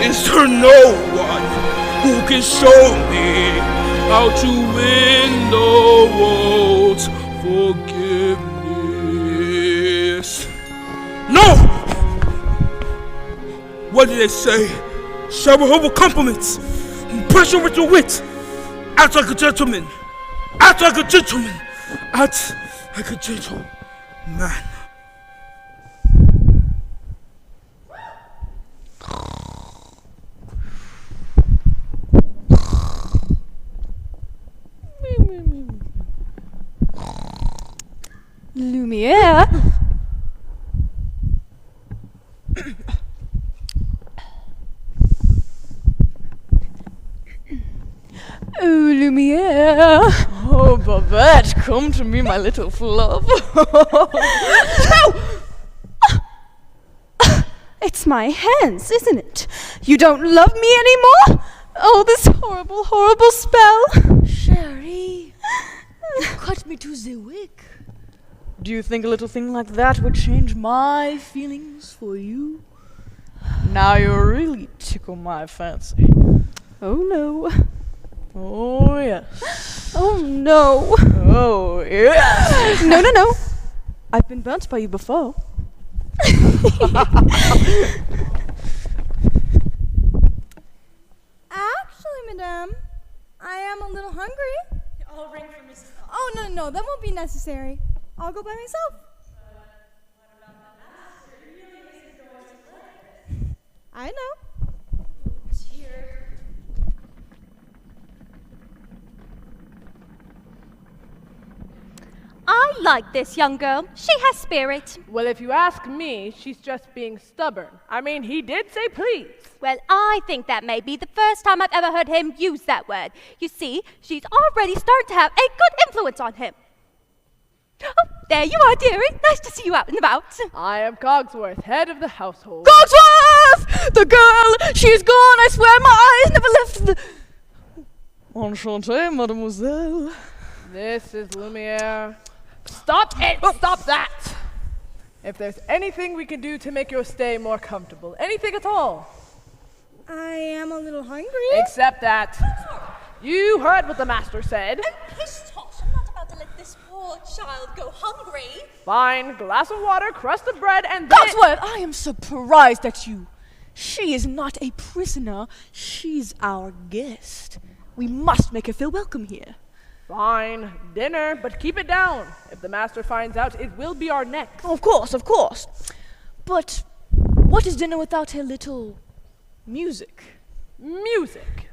is there no one who can show me how to win the world's forgiveness? No! What did they say? Shower her with compliments. Impress her with your wit. Act like a gentleman. Act like a gentleman. Act like a gentleman. Lumiere? Oh, Lumiere. Oh, Babette, come to me, my little fluff. No! It's my hands, isn't it? You don't love me anymore? Oh, this horrible, horrible spell. Sherry, you cut me to the wick. Do you think a little thing like that would change my feelings for you? Now you really tickle my fancy. Oh, no. Oh, yes. Oh, no. Oh, yes. No, no, no. I've been burnt by you before. Actually, madame, I am a little hungry. I'll ring for Mrs. Oh, no, that won't be necessary. I'll go by myself. I know. I like this young girl. She has spirit. Well, if you ask me, she's just being stubborn. I mean, he did say please. Well, I think that may be the first time I've ever heard him use that word. You see, she's already starting to have a good influence on him. Oh, there you are, dearie. Nice to see you out and about. I am Cogsworth, head of the household. Cogsworth! The girl! She's gone! I swear my eyes never left the... Enchanté, mademoiselle. This is Lumiere. Stop it! Stop that! If there's anything we can do to make your stay more comfortable, anything at all. I am a little hungry. Except that. You heard what the master said. Pish tosh, I'm not about to let this poor child go hungry. Fine, glass of water, crust of bread, and then... Cogsworth, I am surprised at you. She is not a prisoner. She's our guest. We must make her feel welcome here. Fine, dinner, but keep it down. If the master finds out, it will be our neck. Of course, of course. But what is dinner without her little music? Music.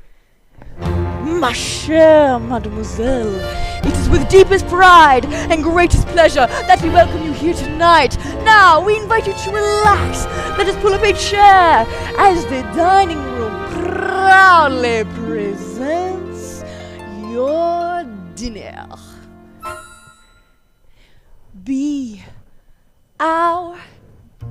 Ma chère mademoiselle, it is with deepest pride and greatest pleasure that we welcome you here tonight. Now, we invite you to relax. Let us pull up a chair as the dining room proudly presents your dinner. Be our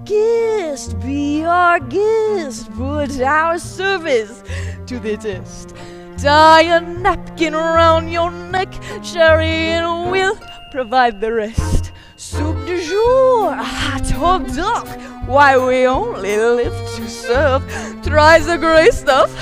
guest, be our guest, put our service to the test. Tie a napkin around your neck, Sherry, and we'll provide the rest. Soup du jour, hot hot dog, why we only live to serve. Try the great stuff.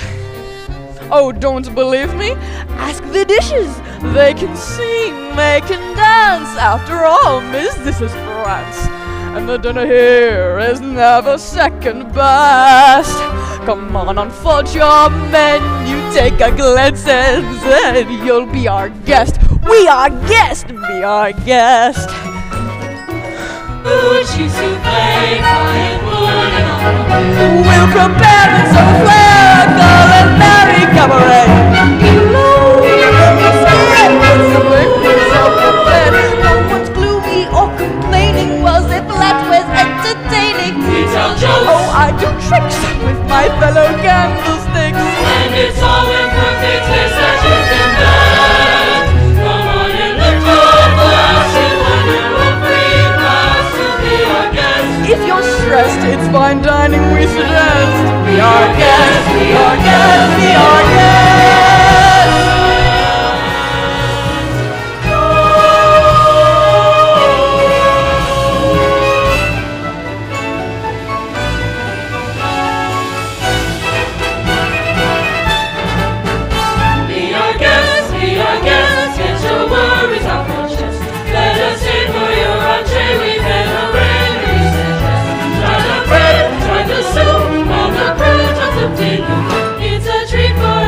Oh, don't believe me? Ask the dishes. They can sing, they can dance. After all, miss, this is France. And the dinner here is never second best. Come on, unfold your menu, take a glance, and then you'll be our guest. We are guest, be our guest. Bougie souffle, fine wood and all. We'll prepare it so flair, culinary cabaret. No one's gloomy or complaining, was if that was entertaining. We tell jokes. Oh, I do tricks with my fellow candlesticks. And it's all in perfect taste that you can bend. Come on and lift your glass and when you're a free pass to be our guest. If you're stressed, it's fine dining we suggest. Be our guest, be our guest, be our guest. It's a treat for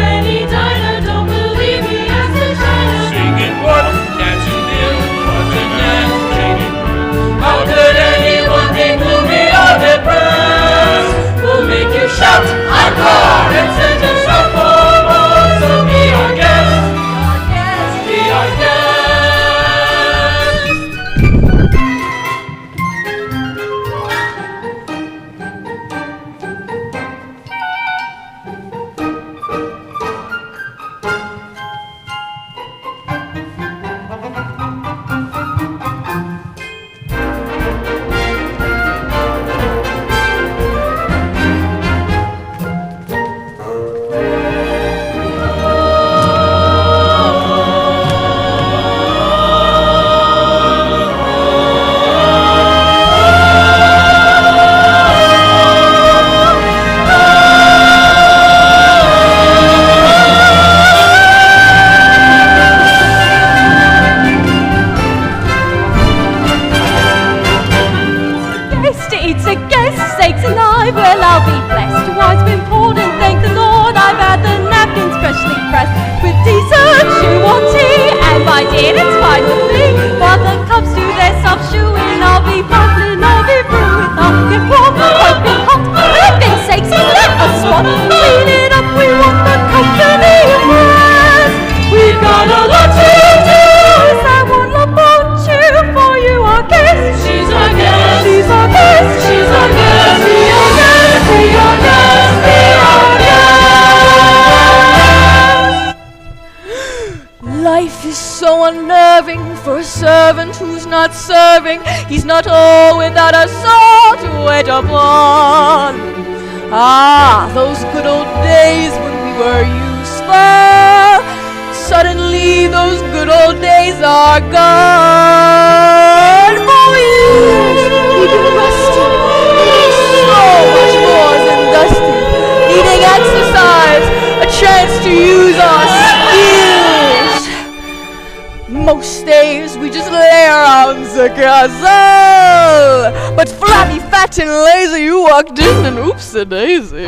unnerving for a servant who's not serving. He's not all without a soul to wait upon. Ah, those good old days when we were useful. Suddenly those good old days are gone. For years we've been rusty, needing so much more than dusty, needing exercise, a chance to use our skills. Most days we just lay around the castle, but flabby, fat, and lazy, you walked in and oops-a-daisy.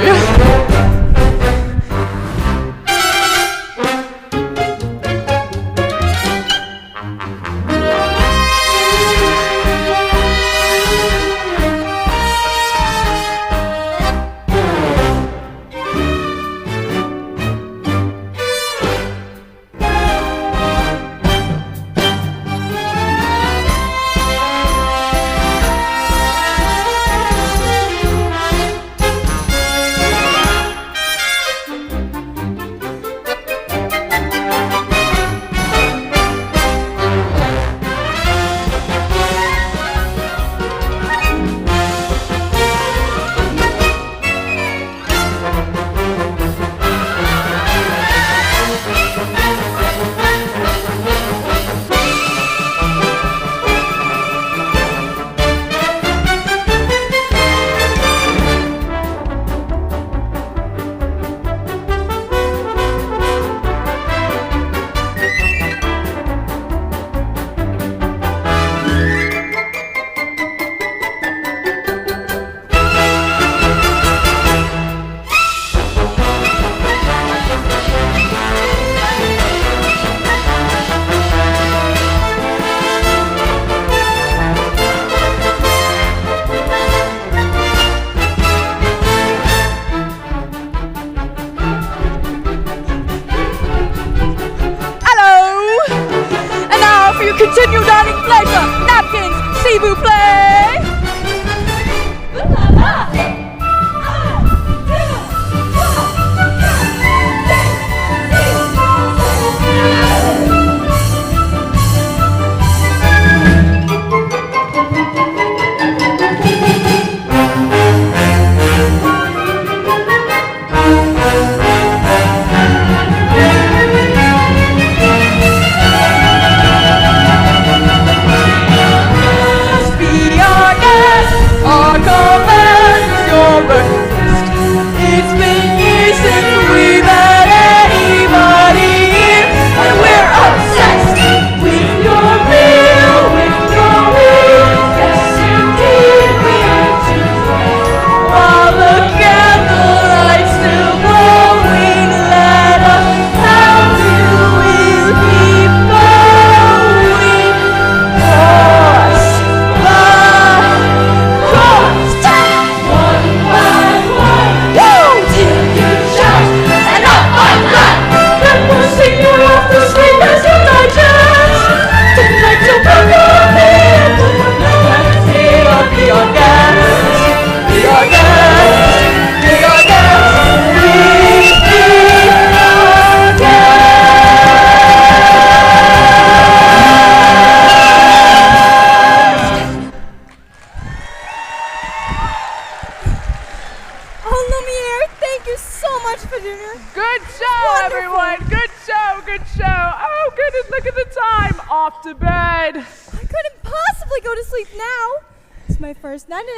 Continue dining pleasure. Napkins, s'il vous plaît.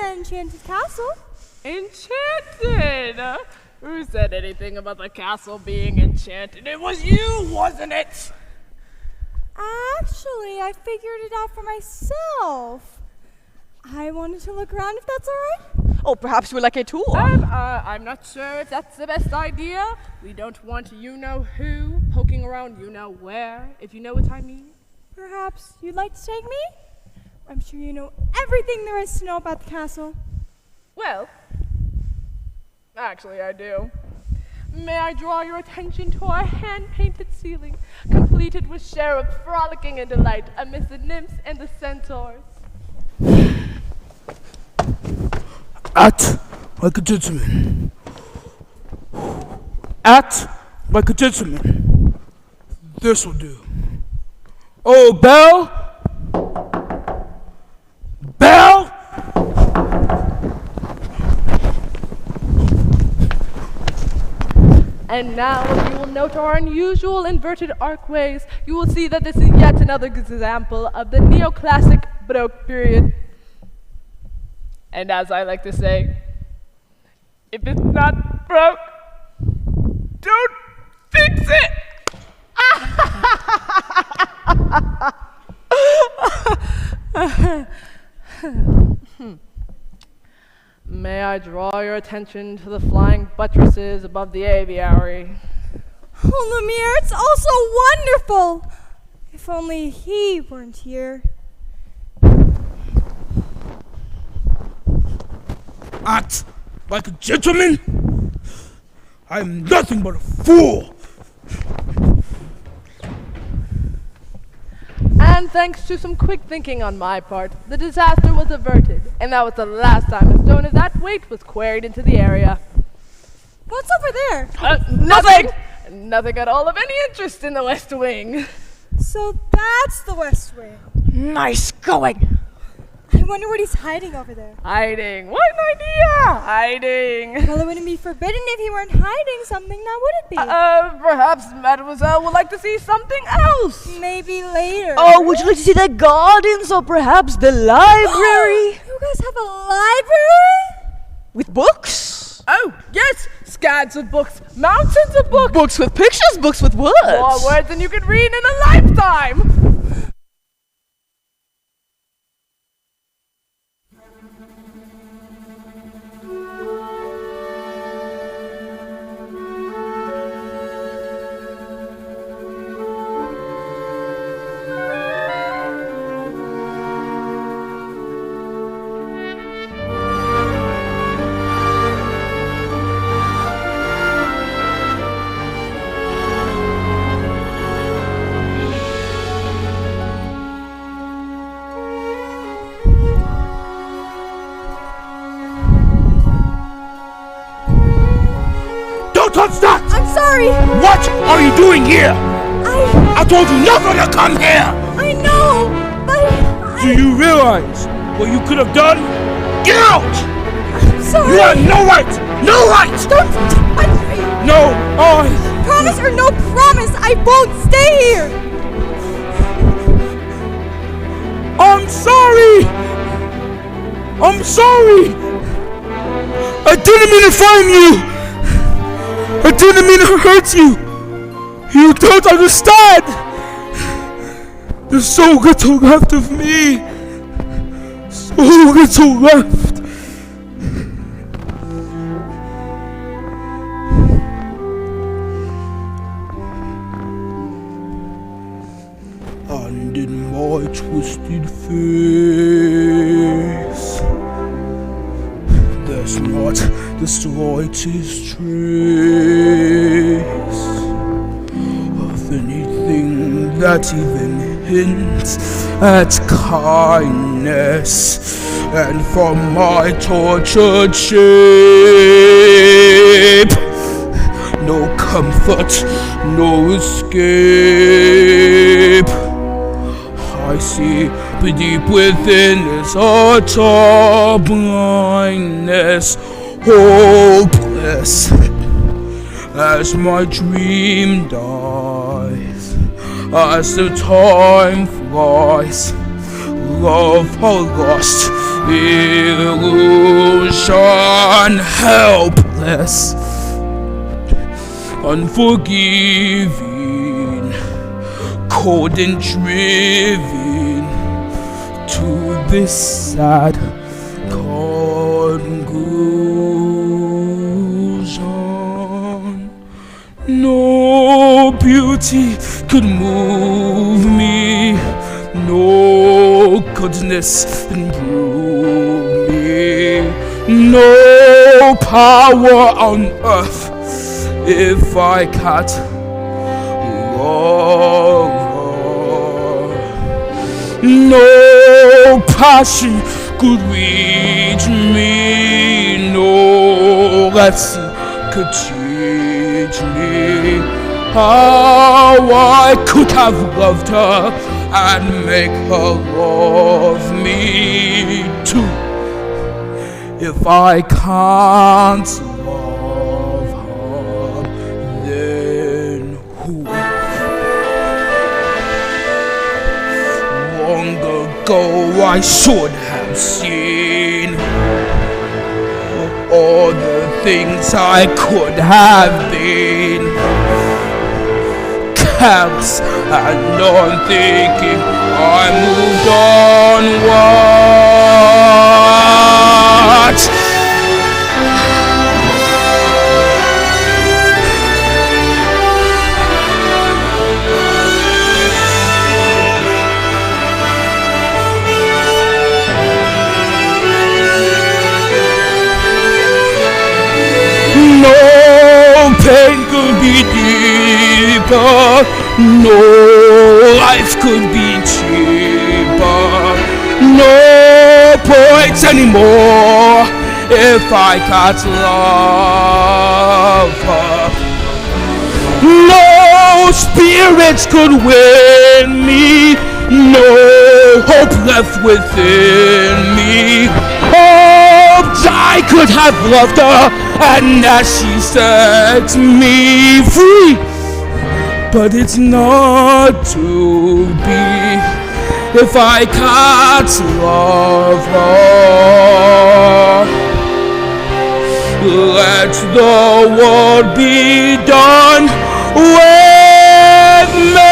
Enchanted castle. Enchanted? Who said anything about the castle being enchanted? It was you, wasn't it? Actually, I figured it out for myself. I wanted to look around if that's alright. Oh, perhaps we'd like a tour. I'm not sure if that's the best idea. We don't want you-know-who poking around you-know-where, if you know what I mean. Perhaps you'd like to take me? I'm sure you know everything there is to know about the castle. Well, actually I do. May I draw your attention to our hand-painted ceiling, completed with cherubs frolicking in delight amidst the nymphs and the centaurs. Act like a gentleman. Act like a gentleman. This will do. Oh, Belle? Belle? And now, if you will note our unusual inverted archways, you will see that this is yet another example of the neoclassic Baroque period. And as I like to say, if it's not broke, don't fix it! May I draw your attention to the flying buttresses above the aviary? Oh, Lumiere, it's all so wonderful! If only he weren't here. Act like a gentleman? I am nothing but a fool! And thanks to some quick thinking on my part, the disaster was averted, and that was the last time a stone of that weight was quarried into the area. What's over there? Nothing! Nothing at all of any interest in the West Wing. So that's the West Wing. Nice going. I wonder what he's hiding over there. Hiding? What an idea! Hiding! Well, it wouldn't be forbidden if he weren't hiding something, now would it be? Perhaps Mademoiselle would like to see something else. Maybe later. Oh, would you like to see the gardens or perhaps the library? You guys have a library? With books? Oh, yes! Scads of books, mountains of books! Books with pictures, books with words. More words than you could read in a lifetime! Don't touch that! I'm sorry! What are you doing here? I told you never to come here! I know, but Do you realize what you could have done? Get out! I'm sorry! You have no right! No right! Don't touch me! No, Promise or no promise, I won't stay here! I'm sorry! I'm sorry! I didn't mean to frighten you! I didn't mean to hurt you! You don't understand! There's so little left of me! So little left! And in my twisted face, there's not the slightest trace of anything that even hints at kindness. And from my tortured shape, no comfort, no escape. I see deep within is utter blindness, hopeless as my dream dies, as the time flies. Love a lost illusion, helpless, unforgiving, cold and driven to this sad conclusion. No beauty could move me, no goodness improve me, no power on earth if I can't love her. No passion could reach me, no lesson could teach me how I could have loved her and make her love me too. If I can't love her, then who? Long ago I should have seen all the things I could have been. Careless and unthinking, I moved onwards. No pain could be deeper, no life could be cheaper, no points anymore if I can't love her. No spirits could win me, no hope left within me. Hoped I could have loved her, and that she set me free. But it's not to be if I can't love her. Let the world be done with me.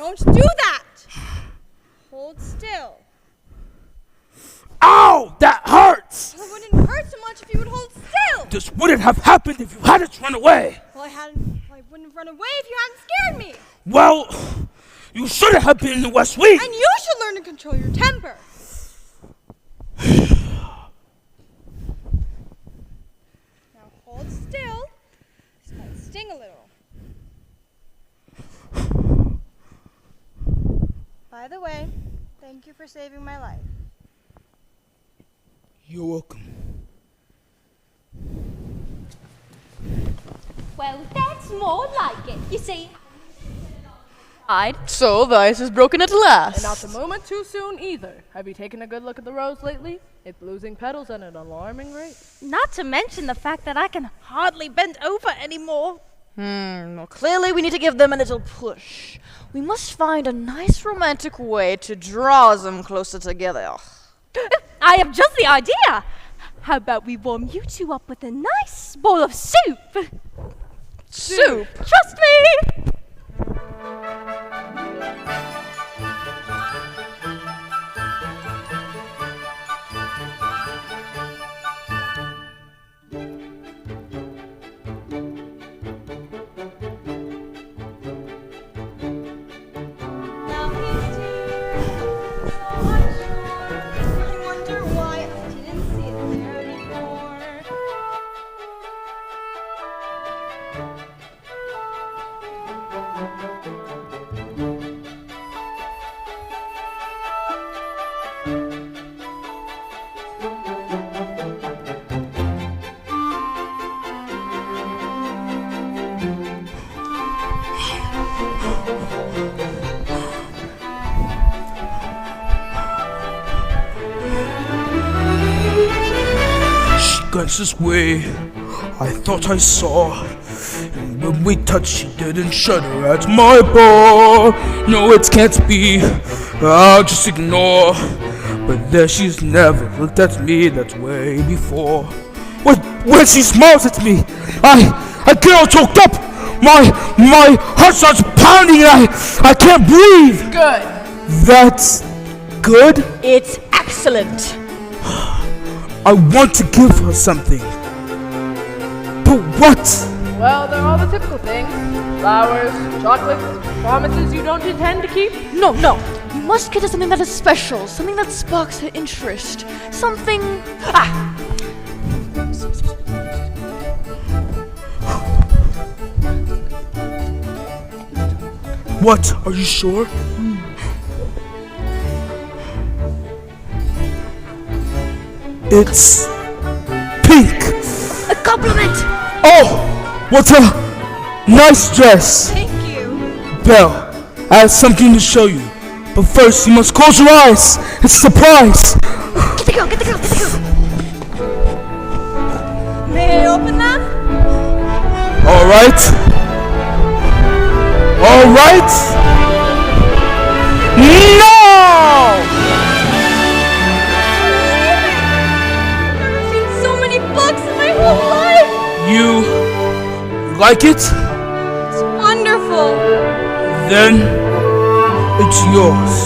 Don't do that! Hold still. Ow! That hurts! Well, it wouldn't hurt so much if you would hold still! This wouldn't have happened if you hadn't run away. Well, I wouldn't have run away if you hadn't scared me! Well, you shouldn't have been in the West Wing. And you should learn to control your temper! Now hold still. This might sting a little. By the way, thank you for saving my life. You're welcome. Well, that's more like it. You see, So the ice is broken at last. And not a moment too soon either. Have you taken a good look at the rose lately? It's losing petals at an alarming rate. not to mention the fact that I can hardly bend over anymore. Well, clearly we need to give them a little push. We must find a nice romantic way to draw them closer together. I have just the idea. How about we warm you two up with a nice bowl of soup? Soup? Trust me! Now he's dear, so unsure. I wonder why I didn't see it there before. She glances this way. I thought I saw. And when we touched, she didn't shudder at my ball. No, it can't be. I'll just ignore. But there she's never looked at me that way before. When she smiles at me, I get all choked up. My heart starts pounding and I can't breathe. Good. That's good? It's excellent. I want to give her something. But what? Well, they're all the typical things. Flowers, chocolates, promises you don't intend to keep. No. You must get her something that is special, something that sparks her interest. Something... What? Are you sure? It's pink. A compliment! Oh, what a nice dress. Thank you. Belle, I have something to show you. But first, you must close your eyes. It's a surprise. Get the girl! May I open them? All right. No! I've never seen so many books in my whole life. You like it? It's wonderful. Then it's yours.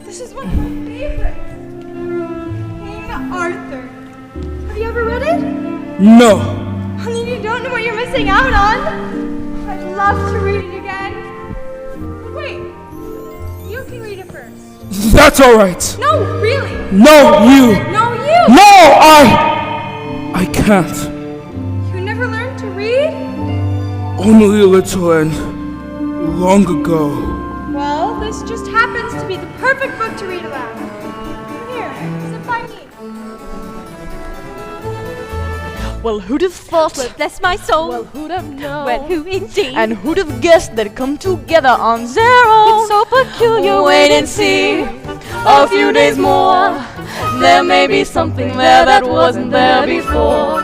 This is one of my favorites. King Arthur. Have you ever read it? No. Honey, you don't know what you're missing out on. I'd love to read it again. Wait, you can read it first. That's all right. No, really. No, you. No, you. No, I can't. You never learned to read? Only a little and long ago. Well, this just happens to be the perfect book to read aloud. Here, zip by me. Well, who'd have thought? Well, bless my soul. Well, who'd have known? Well, who indeed? And who'd have guessed they'd come together on their own? It's so peculiar. Wait and see. A few days more. There may be something there that wasn't there before.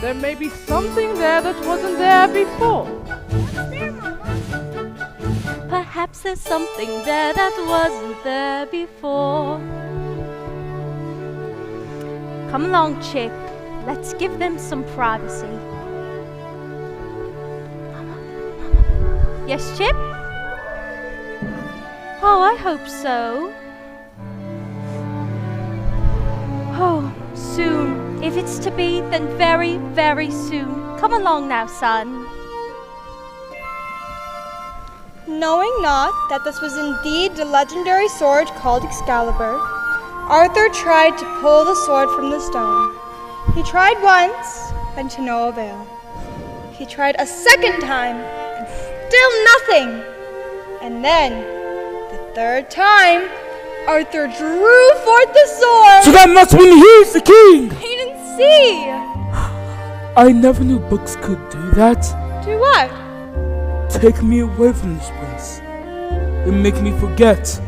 There may be something there that wasn't there before. Perhaps there's something there that wasn't there before. Come along, Chip. Let's give them some privacy. Yes, Chip? Oh, I hope so. Oh, soon. If it's to be, then very, very soon. Come along now, son. Knowing not that this was indeed the legendary sword called Excalibur, Arthur tried to pull the sword from the stone. He tried once, and to no avail. He tried a second time, and still nothing. And then, the third time, Arthur drew forth the sword. So that must mean he's the king! He didn't see. I never knew books could do that. Do what? Take me away from this place and make me forget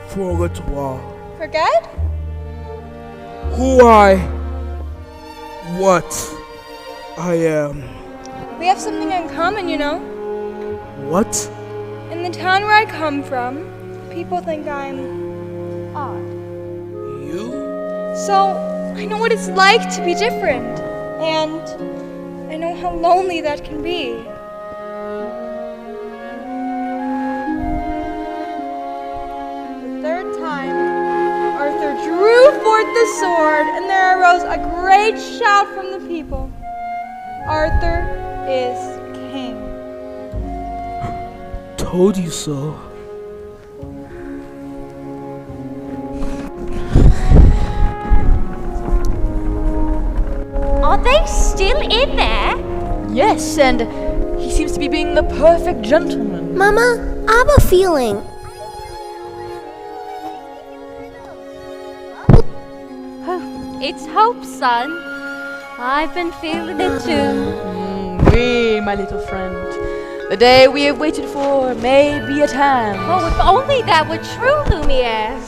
for a little while Forget? who what I am. We have something in common, you know. What? In the town where I come from, people think I'm odd. You? So, I know what it's like to be different. And I know how lonely that can be. The third time, Arthur drew forth the sword, and there arose a great shout from the people. Arthur is king. Told you so. Are they still in there? Yes, and he seems to be being the perfect gentleman. Mama, I have a feeling. It's hope, son. I've been feeling it too. Oui, my little friend. The day we have waited for may be at hand. Oh, if only that were true, Lumiere.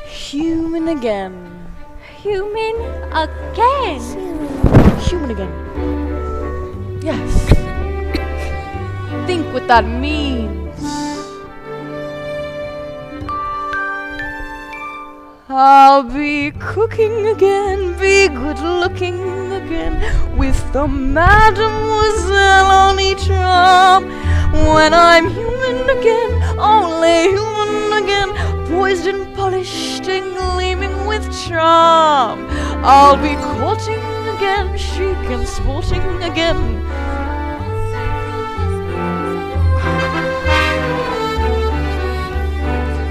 Human again. Human again? Human again. Yes. Think what that means. I'll be cooking again, be good looking again, with the mademoiselle on each arm. When I'm human again, only human again, poised and polished and gleaming with charm. I'll be courting again, chic and sporting again.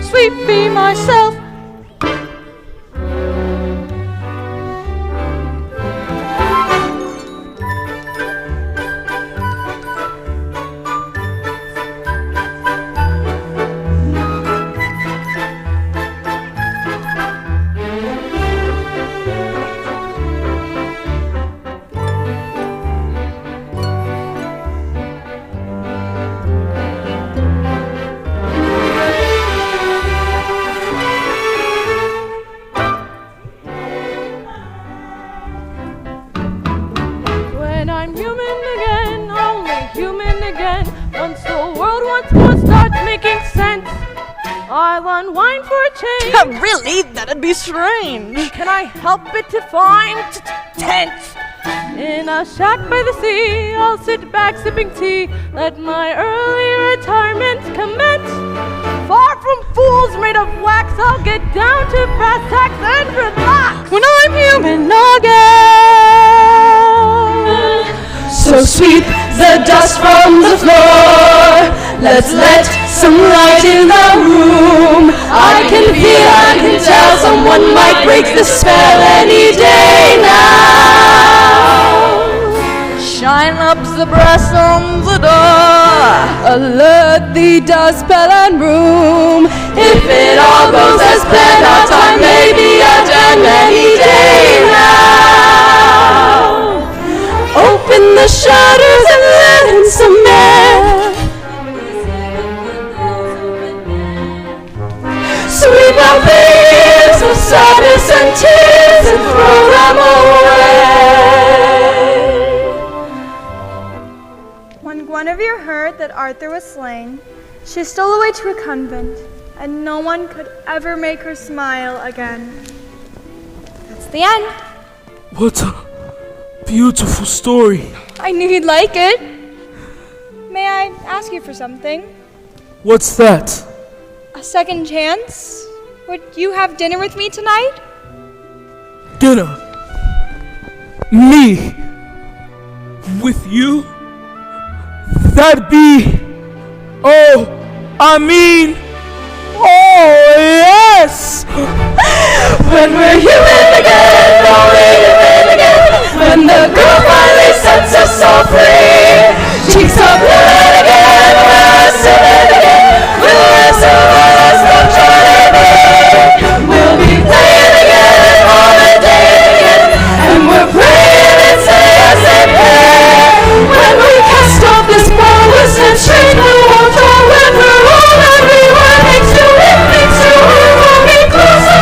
Sweet be myself. Really? That'd be strange. Can I help it to find tent? In a shack by the sea, I'll sit back sipping tea. Let my early retirement commence. Far from fools made of wax, I'll get down to brass tacks and relax. When I'm human again, so sweep the dust from the floor. Let's let some light in the room. I can tell someone might break the spell any day now. Shine up the brass on the door. Alert the dust bell and room. If it all goes as planned, our time sweep our fears of sadness and tears and throw them away. When Guinevere heard that Arthur was slain, she stole away to a convent, and no one could ever make her smile again. That's the end. What a beautiful story. I knew you'd like it. May I ask you for something? What's that? A second chance? Would you have dinner with me tonight? Dinner? Me? With you? That'd be... Oh, I mean... Oh, yes! When we're human again, only human again. When the girl finally sets us all free. Cheeks are blood again, we're singing again. With the rest of us, no trying to be. We'll be playing again, all the day again. And we're praying and saying as they pray. When we cast off this ballast and chain, we won't draw when we're all that we were. Makes you it, makes you hurt, we'll be closer.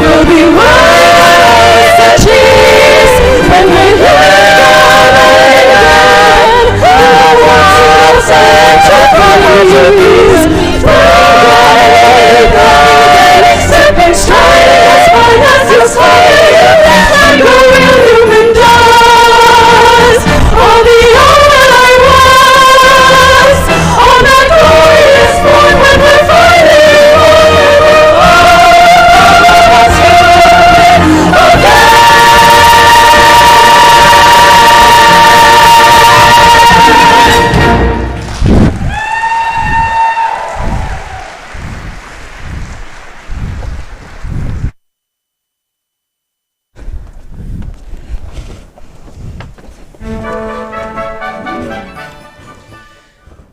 We'll be words and cheese when we hear again. The walls and trapeze, stepping straight as far as you slay, like a real human does. I'll be all that I was, all that glorious born when we're fighting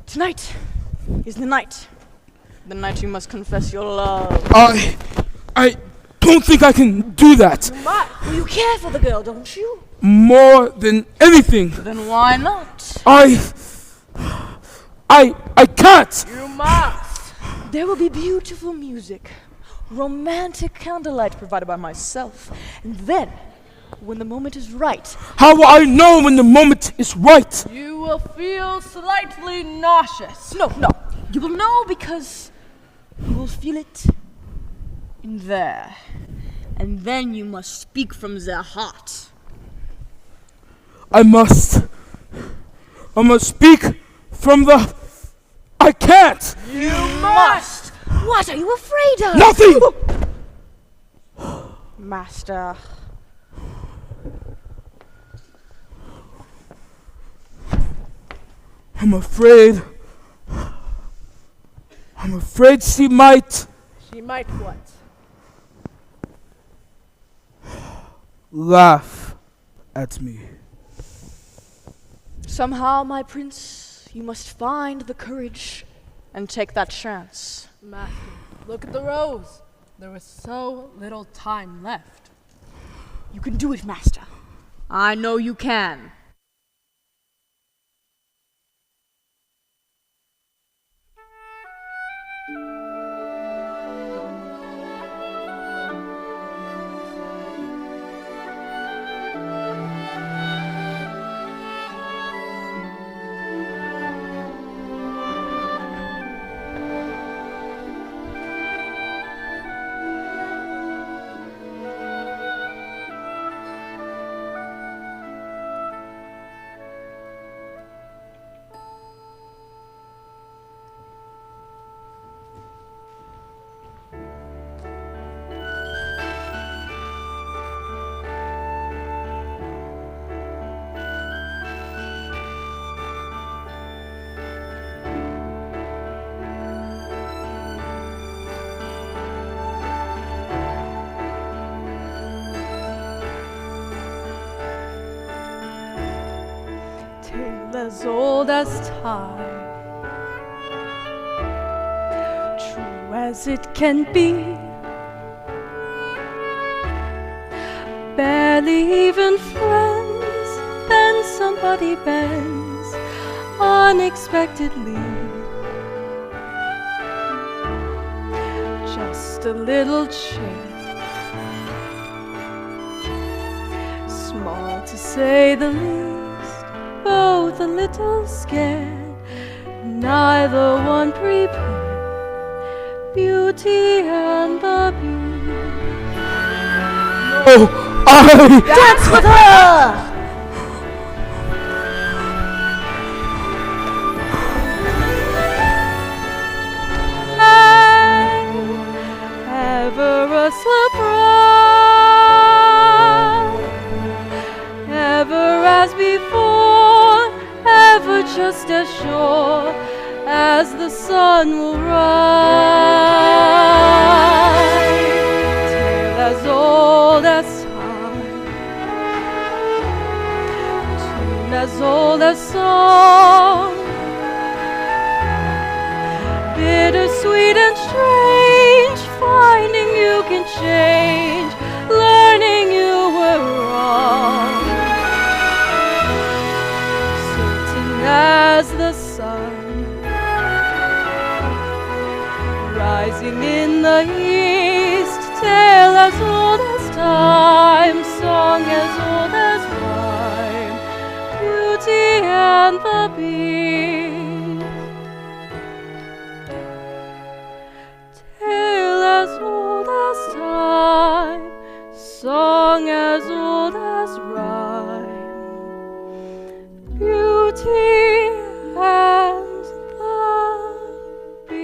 Tonight is the night. The night you must confess your love. I don't think I can do that. Well, you care for the girl, don't you? More than anything. Then why not? I can't. You must. There will be beautiful music, romantic candlelight provided by myself, and then, when the moment is right... How will I know when the moment is right? You will feel slightly nauseous. No. You will know because you will feel it in there. And then you must speak from the heart. I must speak from the... I can't! You must! What are you afraid of? Nothing! Master. I'm afraid she might... She might what? Laugh at me. Somehow, my prince, you must find the courage and take that chance. Master, look at the rose. There was so little time left. You can do it, Master. I know you can. As old as time, true as it can be. barely even friends, then somebody bends unexpectedly. Just a little change, small to say the least, both a little scared, neither one prepared. Beauty and the Beast. Oh, Dance with her! Ever a surprise, ever as before, ever just as sure as the sun will rise. Tale as old as time, tune as old as song, bittersweet and strange, finding you can change, learning you were wrong. Certain as the sun, rising in the east, tale as old as time, song as old as rhyme, Beauty and the Beast. Tale as old as time, song as old as rhyme, Beauty and the Beast.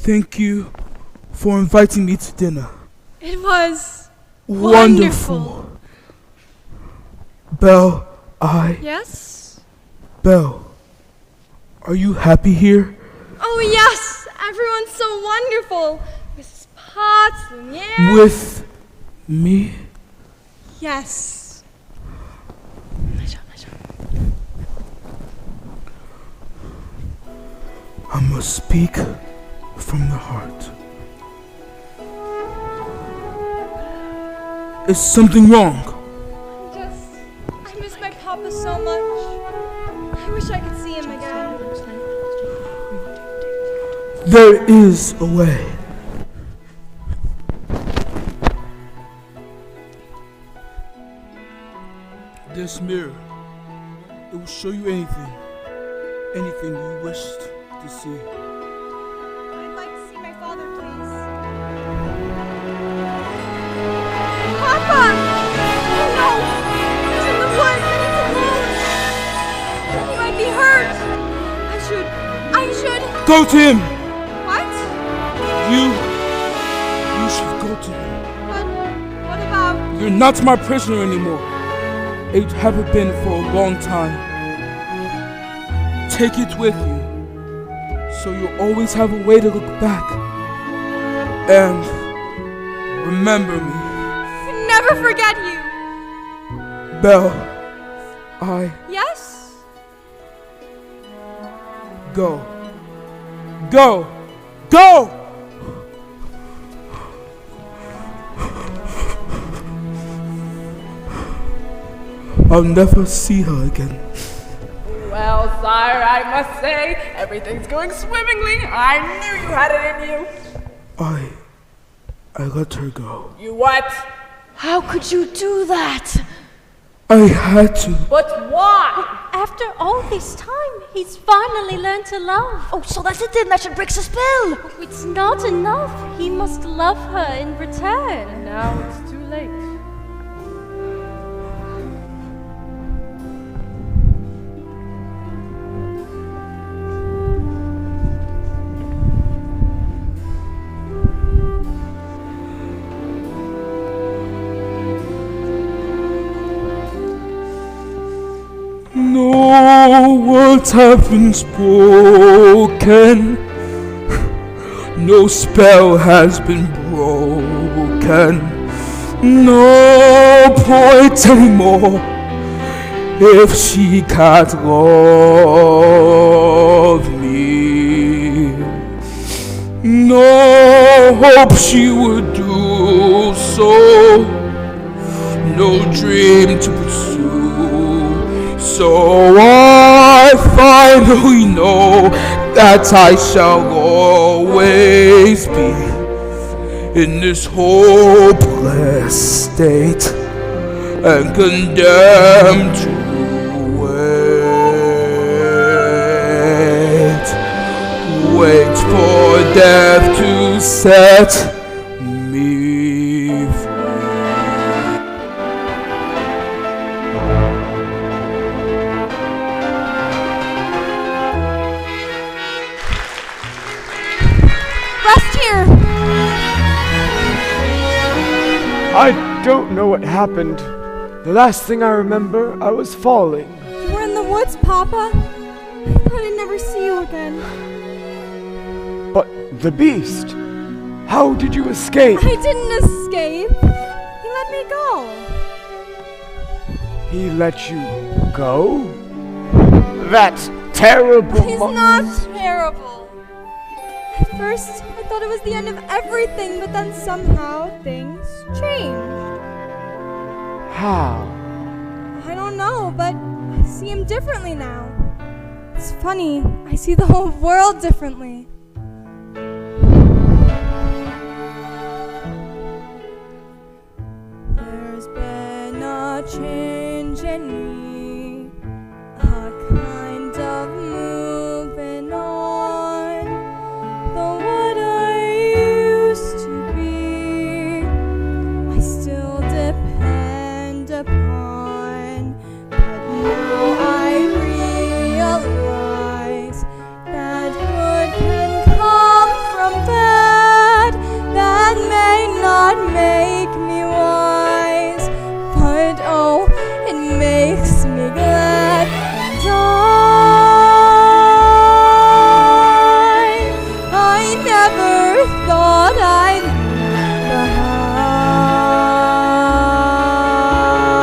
thank you for inviting me to dinner. It was Wonderful. Belle, Yes? Belle, are you happy here? Oh, yes! Everyone's so wonderful! Mrs. Potts, Lumiere. With me? Yes. I must speak from the heart. Is something wrong? I miss my papa so much. I wish I could see him again. There is a way. This mirror, it will show you anything you wished to see. I'd like to see my father, please. Papa! Oh no! He's in the woods and he's alone! He might be hurt! I should... Go to him! What? You should go to him. But what about... You're not my prisoner anymore. You haven't been for a long time. Take it with you, so you'll always have a way to look back and remember me. Never forget you! Belle, I Yes? go. Go! Go! I'll never see her again. Well, sire, I must say, everything's going swimmingly. I knew you had it in you. I let her go. You what? How could you do that? I had to. But why? After all this time, he's finally learned to love. Oh, so that's it then. That should break the spell. It's not enough. He must love her in return. And now it's too late. No words have been spoken, No spell has been broken. No point anymore. If she can't love me, no hope she would do so. No dream to pursue. So I finally know that I shall always be in this hopeless state and condemned to wait for death to set me free. Rest here! I don't know what happened. The last thing I remember, I was falling. You were in the woods, Papa. I thought I'd never see you again. But the beast, how did you escape? I didn't escape. He let me go. He let you go? That terrible He's not terrible. At first, I thought it was the end of everything, but then somehow things changed. How? I don't know, but I see him differently now. It's funny, I see the whole world differently. There's been a change in me, a kind of moving on. Though what I used to be, I still depend upon. But now I realize that good can come from bad. That may not make me wise, but oh, it makes me glad. And I never thought I'd leave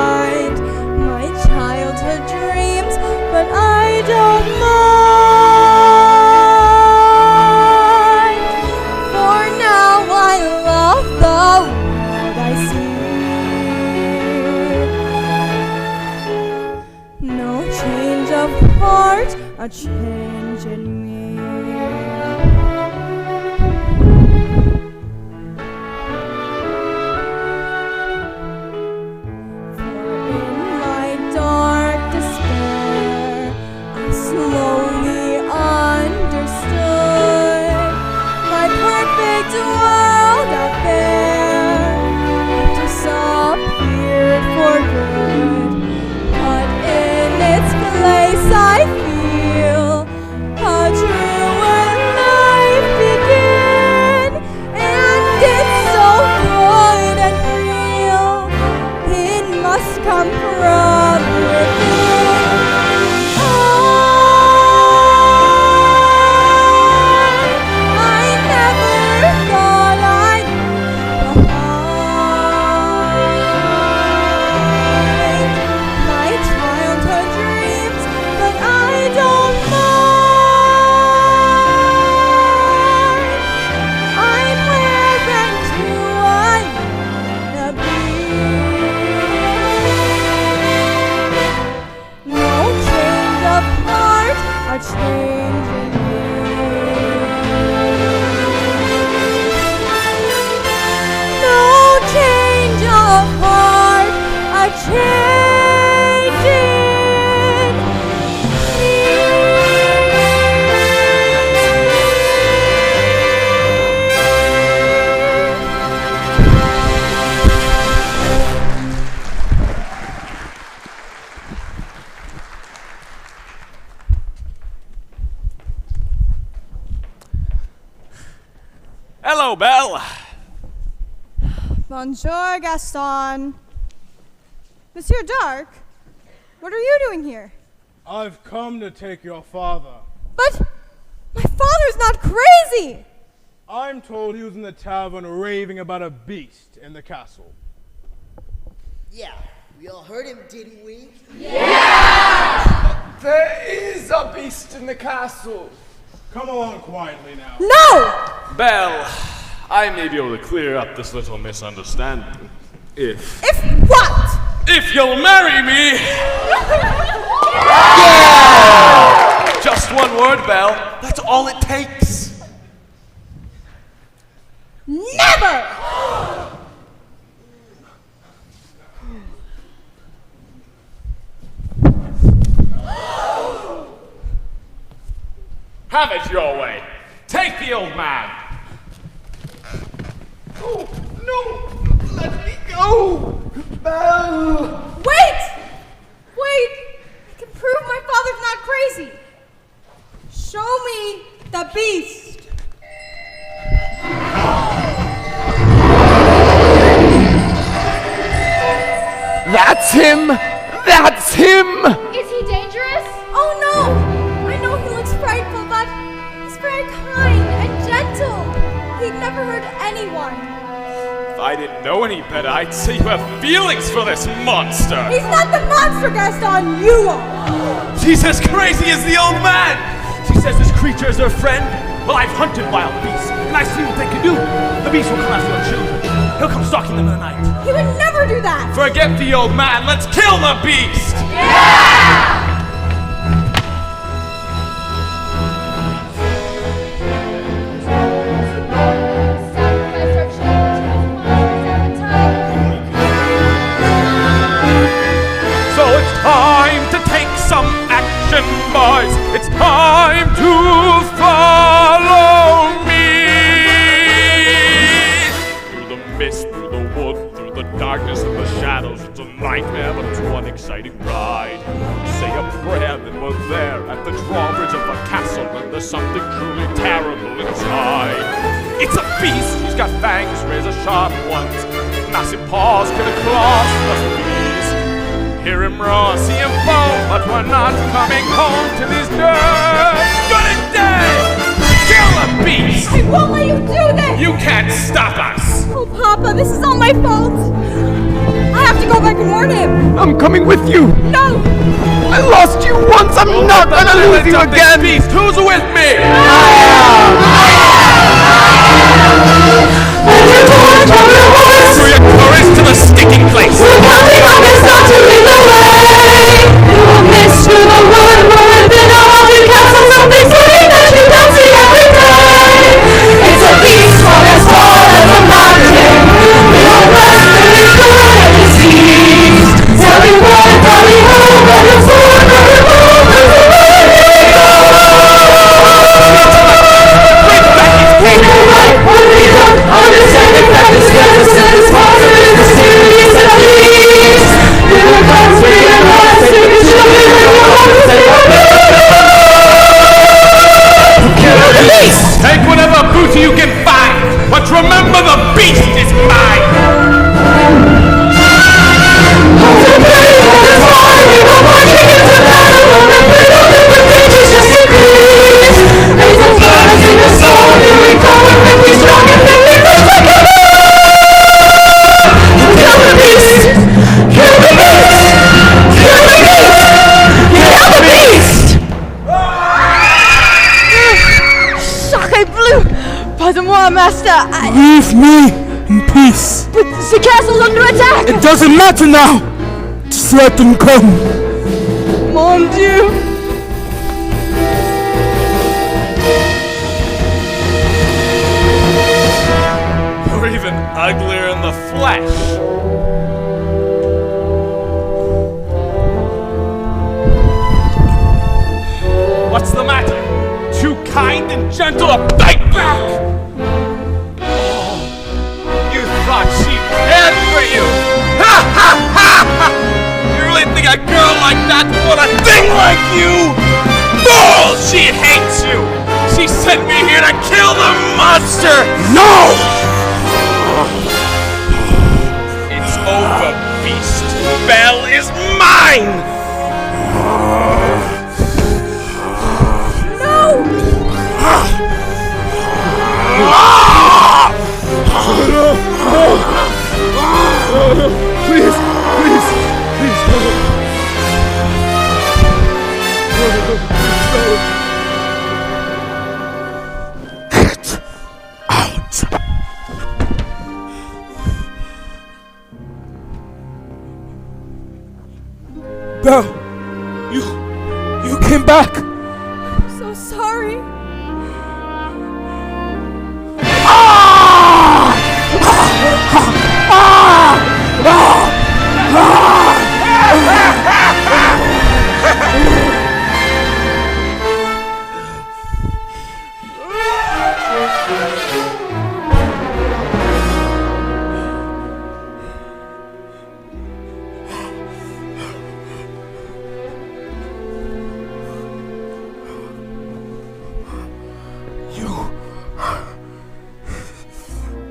behind my childhood dreams, but I don't mind. For now I love the world I see. No change of heart, a change in me. For in my dark despair, I slowly understood my perfect world out there had disappeared for good. But in its place I feel a truer life begin, and it's so good and real. It must come from within. I never thought I'd leave behind my childhood dreams, but I don't mind. I'm where and who I wanna be. No change of heart, a change in me. No change of heart, a change in Hello, Belle. Bonjour, Gaston. Monsieur Dark, what are you doing here? I've come to take your father. But my father's not crazy! I'm told he was in the tavern raving about a beast in the castle. Yeah, we all heard him, didn't we? There is a beast in the castle. Come along quietly now. No! Belle, I may be able to clear up this little misunderstanding. If what? If you'll marry me! Just one word, Belle. That's all it takes. Never! Have it your way. Take the old man. Oh, no! Let me go! Belle! Wait! Wait! I can prove my father's not crazy. Show me the beast. That's him! That's him! Is he dangerous? Oh no! I know he looks frightful, but he's very kind and gentle. He'd never hurt anyone. If I didn't know any better, I'd say you have feelings for this monster. He's not the monster, Gaston. You are. She's as crazy as the old man. She says this creature is her friend. Well, I've hunted wild beasts, and I see what they can do. The beast will come after your children. He'll come stalking them in the night. He would never do that. Forget the old man. Let's kill the beast. So it's time to take some action, boys. It's time to follow me. Through the mist, through the wood, through the darkness and the shadows. It's a nightmare, but it's one exciting ride. Say a prayer, then we're there at the drawbridge of the castle, and there's something truly terrible inside. It's a beast. He's got fangs, razor sharp ones, massive paws, killer claws, plus these. Hear him roar, see him fall, but we're not coming home till he's dead. Good and dead! Kill the beast! I won't let you do this! You can't stop us! Oh, Papa, this is all my fault. I have to go back and warn him. I'm coming with you! No! I lost you once, I'm not gonna lose you again! Beast, who's with me? Through your courage to the sticking place! Take whatever booty you can find, but remember the beast is mine! Pardon-moi, master. Leave me in peace. But the castle's under attack. It doesn't matter now. Just let them come. Mon Dieu. You're even uglier in the flesh. What's the matter? Too kind and gentle to bite back? Oh, you thought she cared for you? Ha ha ha ha! You really think a girl like that would want a thing like you? Fool! She hates you! She sent me here to kill the monster! No! It's over, beast. Belle is mine! No! no, please, please, please, no. No, Get out. Belle, you came back. So sorry.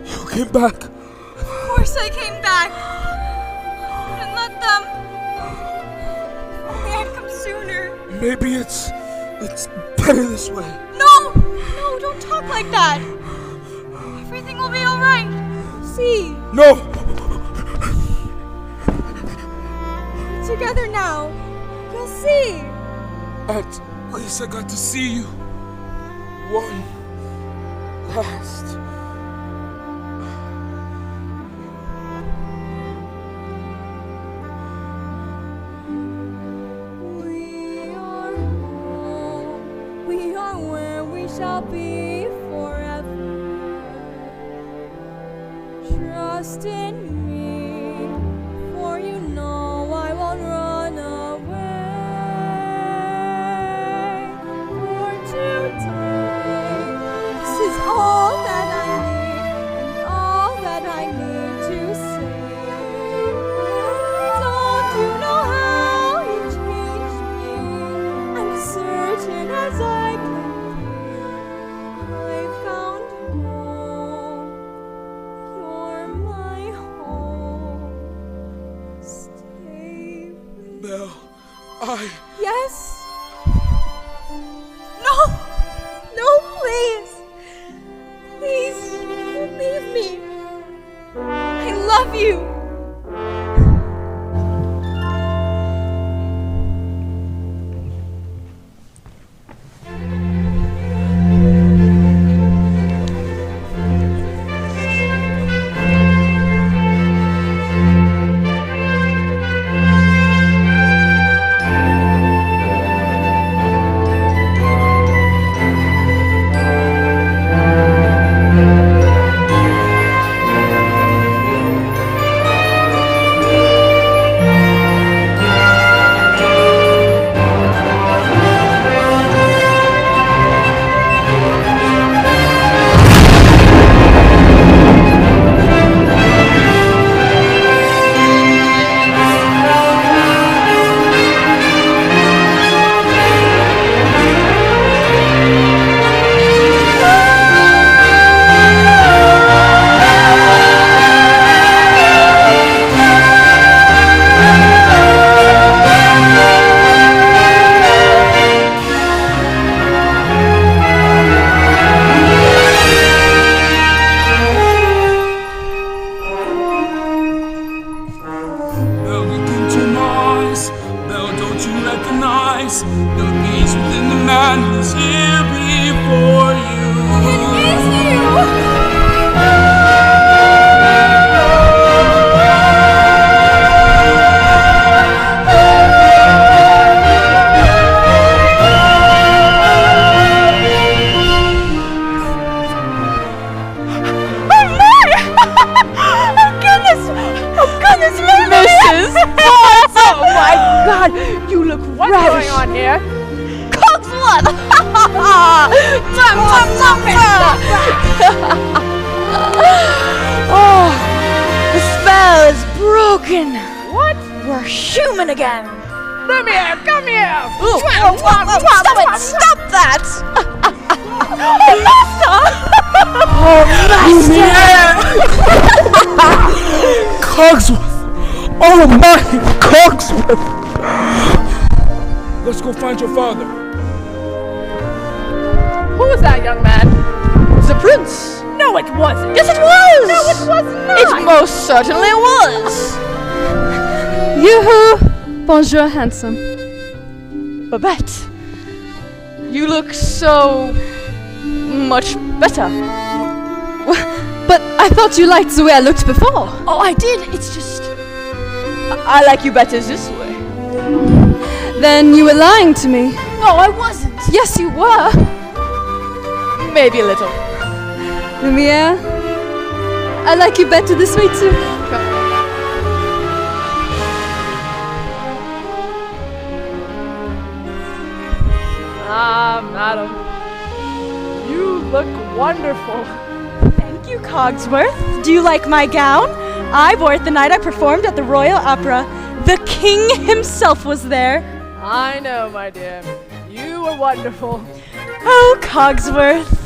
You came back. Of course I came back. And let them. Only I'd come sooner. Maybe it's better this way. No! No, don't talk like that. Everything will be alright. See, No! we're together now. You'll see. At least I got to see you. One last. We are where we shall be forever. Trust in me, for you know I won't run away. For today, this is all that I need, and all that I need to say. Don't you know how you changed me? I'm certain as I can. I found home. You're my home. Stay with Belle, Yes? No! No, please! Please, don't leave me. I love you. Belle, look into my eyes. Belle, don't you recognize the beast within the man who's here before you? It is you! Mrs. Potts! Oh my god! You look What's radish. going on here? Cogsworth! Oh, the spell is broken. What? We're human again. Come here, come here! Stop it! Stop that! Oh, Master! Cogsworth! Oh my Cogsworth! Let's go find your father. Who was that young man? The prince. No No, it wasn't. Yes, it was! No, it was not. It most certainly was! Yoo-hoo! Bonjour, handsome. Babette, you look so much better. But I thought you liked the way I looked before. Oh, I did. It's just I like you better this way. Then you were lying to me. No, I wasn't. Yes, you were. Maybe a little. Lumiere, I like you better this way too. Ah, madam. You look wonderful. Thank you, Cogsworth. Do you like my gown? I wore it the night I performed at the Royal Opera. The king himself was there. I know, my dear. You were wonderful. Oh, Cogsworth.